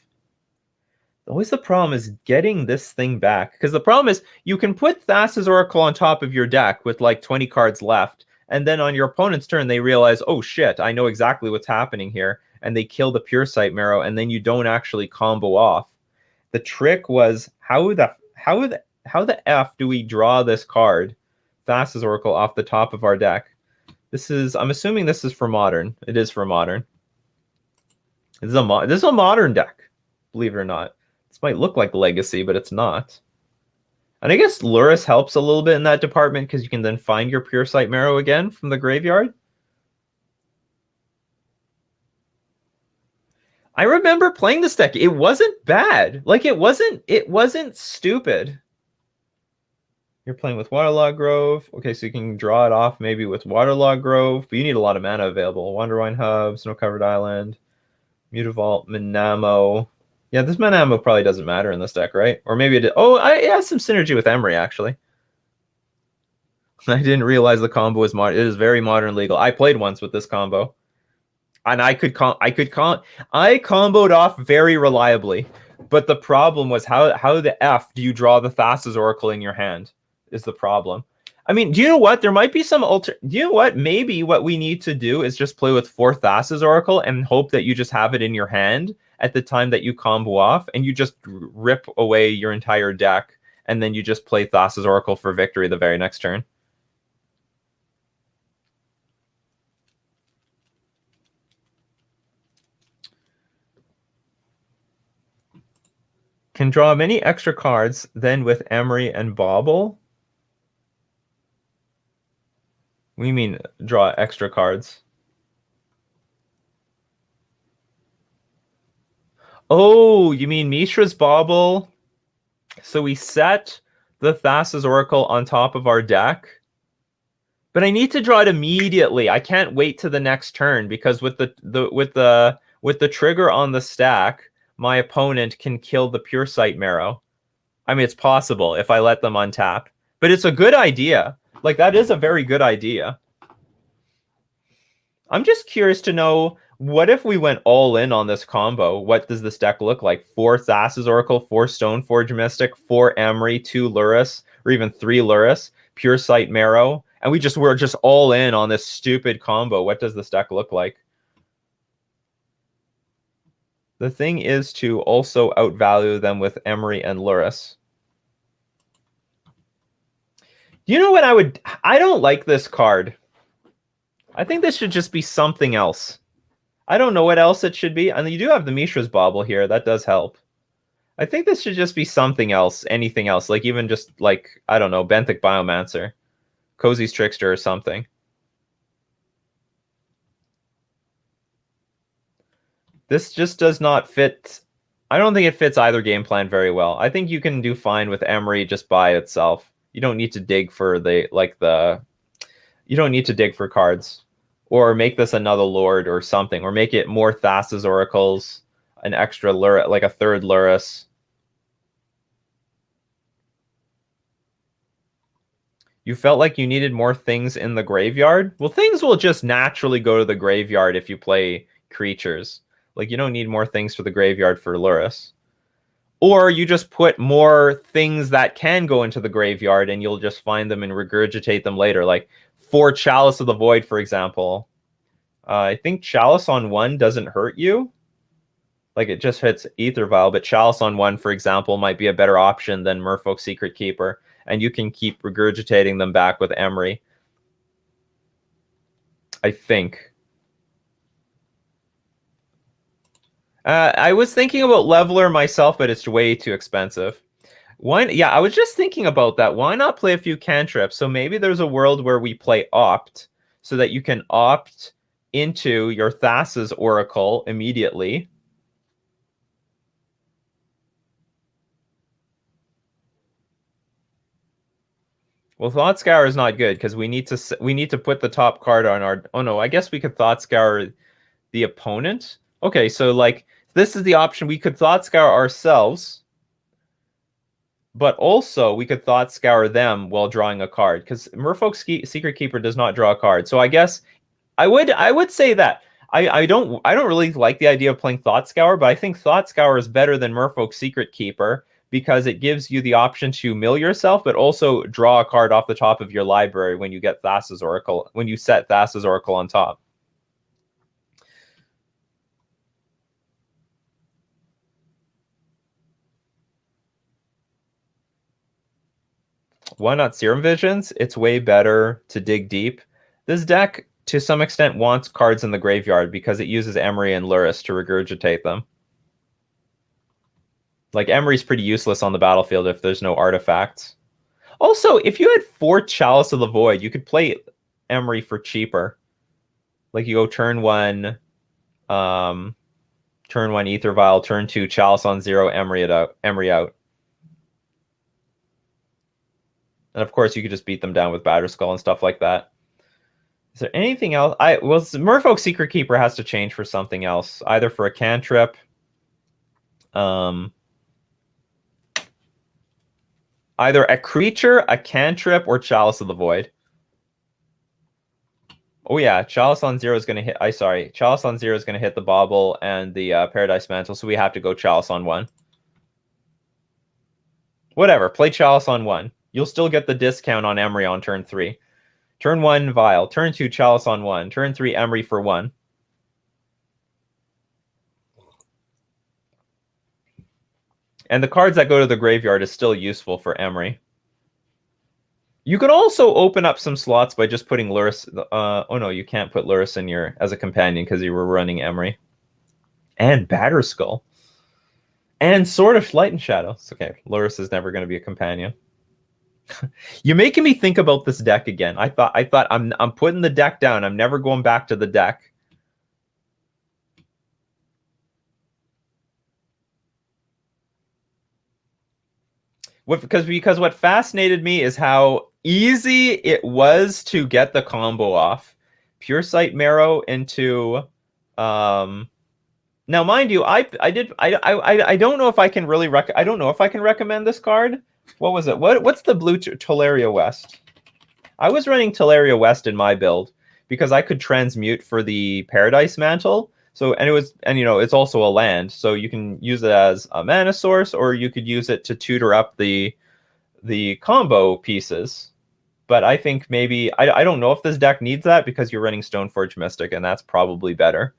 Always the problem is getting this thing back. Because the problem is you can put Thassa's Oracle on top of your deck with like 20 cards left. And then on your opponent's turn, they realize, oh shit, I know exactly what's happening here. And they kill the Pure Sight Marrow, and then you don't actually combo off. The trick was how the F do we draw this card, Thassa's Oracle, off the top of our deck? I'm assuming this is for Modern. It is for Modern. This is a Modern deck, believe it or not. This might look like Legacy, but it's not. And I guess Lurrus helps a little bit in that department because you can then find your Pure Sight Marrow again from the graveyard. I remember playing this deck. It wasn't bad. Like it wasn't stupid. You're playing with Waterlog Grove. Okay, so you can draw it off maybe with Waterlog Grove, but you need a lot of mana available. Wanderwine Hub, Snow Covered Island, Mutavault, Manamo. Yeah, this Manamo probably doesn't matter in this deck, right? Or maybe it did. Oh, it has some synergy with Emery, actually. I didn't realize the combo is modern. It is very modern legal. I played once with this combo. And I comboed off very reliably. But the problem was how the F do you draw the Thassa's Oracle in your hand is the problem. I mean, do you know what? There might be some do you know what? Maybe what we need to do is just play with 4 Thassa's Oracle and hope that you just have it in your hand at the time that you combo off, and you just rip away your entire deck, and then you just play Thassa's Oracle for victory the very next turn. Can draw many extra cards than with Emery and Bauble. What do you mean draw extra cards? Oh, you mean Mishra's Bauble? So we set the Thassa's Oracle on top of our deck. But I need to draw it immediately. I can't wait to the next turn because with the trigger on the stack, my opponent can kill the Pure Sight Marrow. I mean, it's possible if I let them untap. But it's a good idea. Like, that is a very good idea. I'm just curious to know, what if we went all in on this combo? What does this deck look like? 4 Thassa's Oracle, 4 Stoneforge Mystic, 4 Emery, 2 Lurrus, or even 3 Lurrus, Pure Sight Marrow. And we're just all in on this stupid combo. What does this deck look like? The thing is to also outvalue them with Emery and Lurrus. You know what I don't like this card. I think this should just be something else. I don't know what else it should be. And you do have the Mishra's Bauble here. That does help. I think this should just be something else, anything else. Like even just like, I don't know, Benthic Biomancer, Cozy's Trickster or something. This just does not fit. I don't think it fits either game plan very well. I think you can do fine with Emery just by itself. You don't need to dig for the You don't need to dig for cards. Or make this another Lord or something. Or make it more Thassa's Oracles. An extra Lurrus, like a third Lurrus. You felt like you needed more things in the graveyard? Well, things will just naturally go to the graveyard if you play creatures. Like, you don't need more things for the graveyard for Lurrus. Or you just put more things that can go into the graveyard and you'll just find them and regurgitate them later. Like 4 Chalice of the Void, for example. I think Chalice on 1 doesn't hurt you. Like, it just hits Aether Vial, but Chalice on 1, for example, might be a better option than Merfolk Secret Keeper. And you can keep regurgitating them back with Emery. I think. I was thinking about Leveler myself, but it's way too expensive. Yeah, I was just thinking about that. Why not play a few cantrips? So maybe there's a world where we play Opt, so that you can opt into your Thassa's Oracle immediately. Well, Thought Scour is not good because we need to put the top card on our. Oh no, I guess we could Thought Scour the opponent. Okay, so like this is the option. We could Thought Scour ourselves, but also we could Thought Scour them while drawing a card because Merfolk Secret Keeper does not draw a card. So I guess I would say that I don't really like the idea of playing Thought Scour, but I think Thought Scour is better than Merfolk Secret Keeper because it gives you the option to mill yourself, but also draw a card off the top of your library when you get Thassa's Oracle, when you set Thassa's Oracle on top. Why not Serum Visions? It's way better to dig deep. This deck, to some extent, wants cards in the graveyard because it uses Emery and Lurrus to regurgitate them. Like, Emery's pretty useless on the battlefield if there's no artifacts. Also, if you had 4 Chalice of the Void, you could play Emery for cheaper. Like, you go turn 1, turn 1 Aether Vial, turn 2 Chalice on 0, Emery out. And of course, you could just beat them down with Batterskull and stuff like that. Is there anything else? Well, Merfolk Secret Keeper has to change for something else, either for a cantrip. Either a creature, a cantrip, or Chalice of the Void. Oh yeah, Chalice on 0 is going to hit. Chalice on 0 is going to hit the Bauble and the Paradise Mantle, so we have to go Chalice on 1. Whatever, play Chalice on 1. You'll still get the discount on Emery on turn 3. Turn 1, Vial. Turn 2, Chalice on 1. Turn 3, Emery for 1. And the cards that go to the graveyard is still useful for Emery. You could also open up some slots by just putting Lurrus. Oh no, you can't put Lurrus in your as a companion because you were running Emery. And Batterskull. And Sword of Light and Shadow. It's okay, Lurrus is never going to be a companion. You're making me think about this deck again. I thought I'm putting the deck down. I'm never going back to the deck. Because what fascinated me is how easy it was to get the combo off. Pure Sight Marrow into now mind you, I don't know if I can really I don't know if I can recommend this card. What was it? What's the blue Teleria West? I was running Teleria West in my build because I could transmute for the Paradise Mantle. So you know, it's also a land, so you can use it as a mana source, or you could use it to tutor up the combo pieces. But I think maybe I don't know if this deck needs that because you're running Stoneforge Mystic, and that's probably better.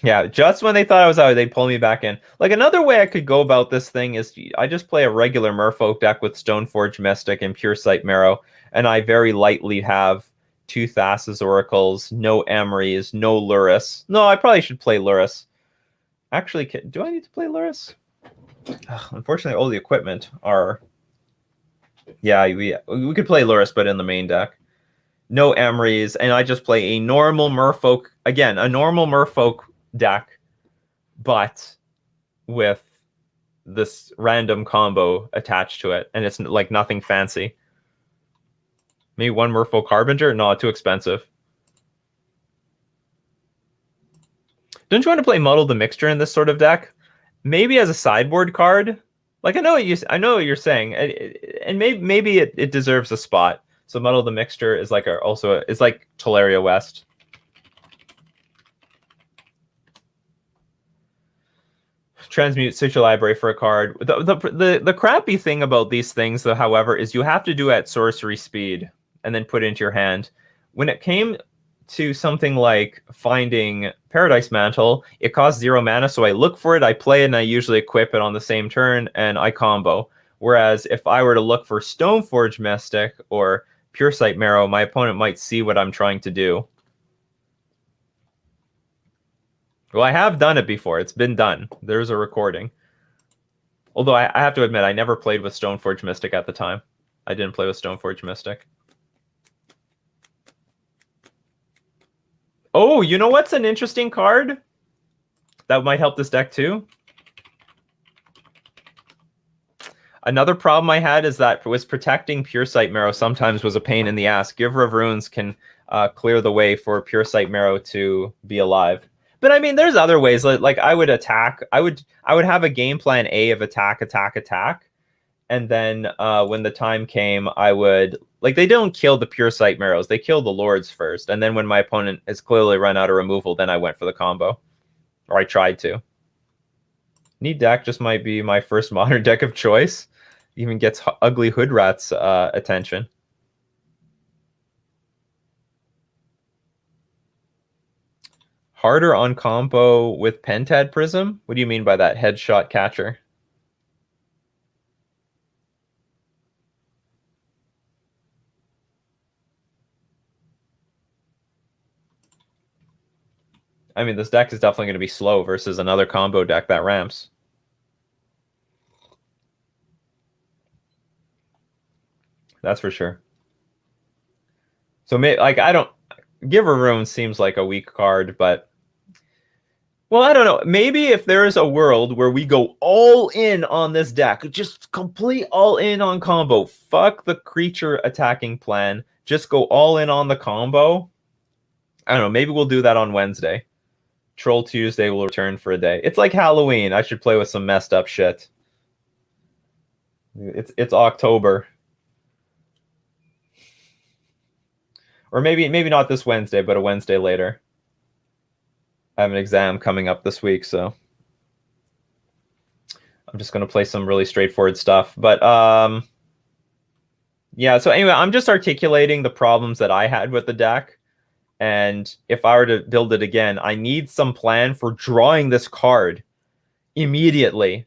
Yeah, just when they thought I was out, they'd pull me back in. Like, another way I could go about this thing is I just play a regular Merfolk deck with Stoneforge Mystic and Pure Sight Marrow, and I very lightly have 2 Thassa's Oracles, no Emerys, no Lurrus. No, I probably should play Lurrus. Actually, do I need to play Lurrus? Unfortunately, all the equipment are... Yeah, we could play Lurrus, but in the main deck. No Emerys, and I just play a normal Merfolk... Again, a normal Merfolk deck, but with this random combo attached to it, and it's like nothing fancy. Maybe one Merfolk Harbinger? No, too expensive. Don't you want to play Muddle the Mixture in this sort of deck? Maybe as a sideboard card. Like I know what you're saying, and maybe it deserves a spot. So Muddle the Mixture is like it's like Teleria West. Transmute, search your library for a card. The crappy thing about these things, though, however, is you have to do it at sorcery speed and then put it into your hand. When it came to something like finding Paradise Mantle, it costs 0 mana, so I look for it, I play it, and I usually equip it on the same turn, and I combo. Whereas if I were to look for Stoneforge Mystic or Pure Sight Marrow, my opponent might see what I'm trying to do. Well, I have done it before. It's been done. There's a recording. Although I have to admit, I never played with Stoneforge Mystic at the time. I didn't play with Stoneforge Mystic. Oh, you know what's an interesting card that might help this deck too? Another problem I had is that protecting Pure Sight Marrow sometimes was a pain in the ass. Giver of Runes can clear the way for Pure Sight Marrow to be alive. But I mean, there's other ways. Like I would attack. I would have a game plan A of attack, and then when the time came, I would they don't kill the Pure Sight Marrows. They kill the Lords first, and then when my opponent has clearly run out of removal, then I went for the combo, or I tried to. Neat deck just might be my first modern deck of choice. Even gets Ugly Hood Rat's attention. Harder on combo with Pentad Prism? What do you mean by that? Headshot catcher. I mean, this deck is definitely going to be slow versus another combo deck that ramps. That's for sure. So, I don't... Giver Rune seems like a weak card, but... Well, I don't know. Maybe if there is a world where we go all in on this deck, just complete all in on combo, fuck the creature attacking plan, just go all in on the combo. I don't know. Maybe we'll do that on Wednesday. Troll Tuesday will return for a day. It's like Halloween. I should play with some messed up shit. It's October. Or maybe not this Wednesday, but a Wednesday later. I have an exam coming up this week, so I'm just going to play some really straightforward stuff. But yeah, so anyway, I'm just articulating the problems that I had with the deck. And if I were to build it again, I need some plan for drawing this card immediately.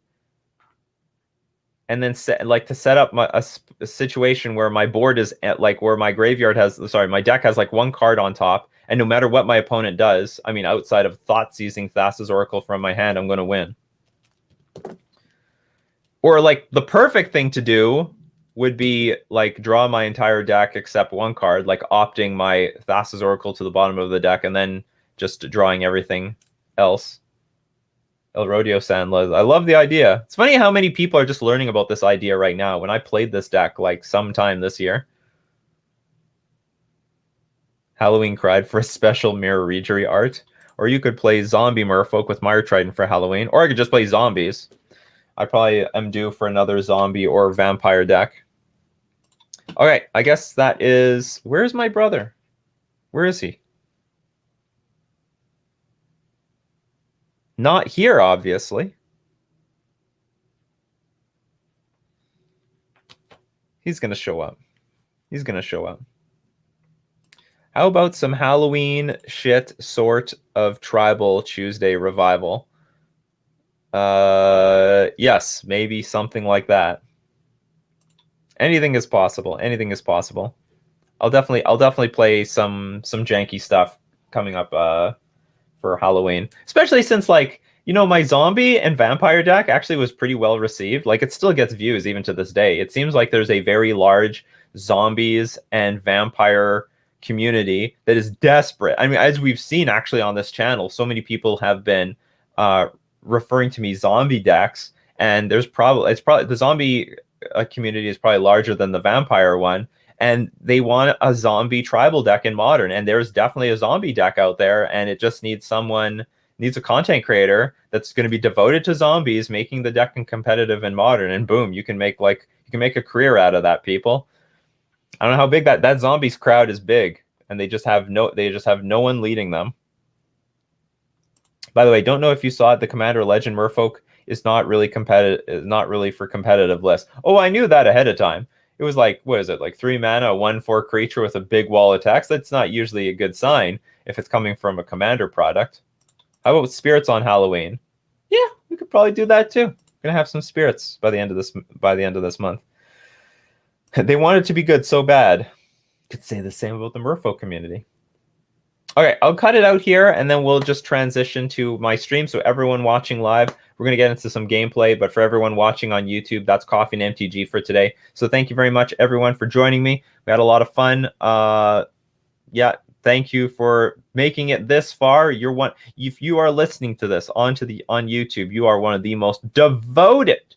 And then to set up a situation where my board is at where my graveyard has, my deck has one card on top, and no matter what my opponent does, I mean, outside of Thoughtseizing Thassa's Oracle from my hand, I'm going to win. Or the perfect thing to do would be draw my entire deck except one card, opting my Thassa's Oracle to the bottom of the deck and then just drawing everything else. El Rodeo Sandla. I love the idea. It's funny how many people are just learning about this idea right now. When I played this deck sometime this year. Halloween cried for a special Mirror Regery art. Or you could play Zombie Merfolk with Mire Trident for Halloween. Or I could just play zombies. I probably am due for another zombie or vampire deck. Okay, I guess that is... Where's my brother? Where is he? Not here, obviously. He's going to show up. He's going to show up. How about some Halloween shit sort of Tribal Tuesday revival? Yes, maybe something like that. Anything is possible. Anything is possible. I'll definitely play some janky stuff coming up for Halloween, especially since my zombie and vampire deck actually was pretty well received. It still gets views even to this day. It seems like there's a very large zombies and vampire community that is desperate. I mean, as we've seen actually on this channel, so many people have been referring to me zombie decks, and there's probably the zombie community is probably larger than the vampire one, and they want a zombie tribal deck in Modern, and there's definitely a zombie deck out there, and it just needs a content creator that's going to be devoted to zombies, making the deck competitive in Modern, and boom, you can make a career out of that, people. I don't know how big that zombies crowd is big, and they just have no one leading them. By the way, don't know if you saw it, the Commander Legend Merfolk is not really for competitive lists. Oh, I knew that ahead of time. It was like, what is it, like 3 mana, a 1/4 creature with a big wall of text? That's not usually a good sign if it's coming from a Commander product. How about Spirits on Halloween? Yeah, we could probably do that too. Gonna have some spirits by the end of this month. They want it to be good so bad. Could say the same about the Merfolk community. Okay, I'll cut it out here, and then we'll just transition to my stream. So everyone watching live, we're going to get into some gameplay, but for everyone watching on YouTube, that's Coffee and MTG for today. So thank you very much, everyone, for joining me. We had a lot of fun. Yeah, thank you for making it this far. If you are listening to this on YouTube, you are one of the most devoted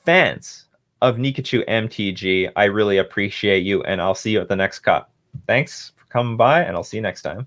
fans of Nikachu MTG. I really appreciate you, and I'll see you at the next cut. Thanks for coming by, and I'll see you next time.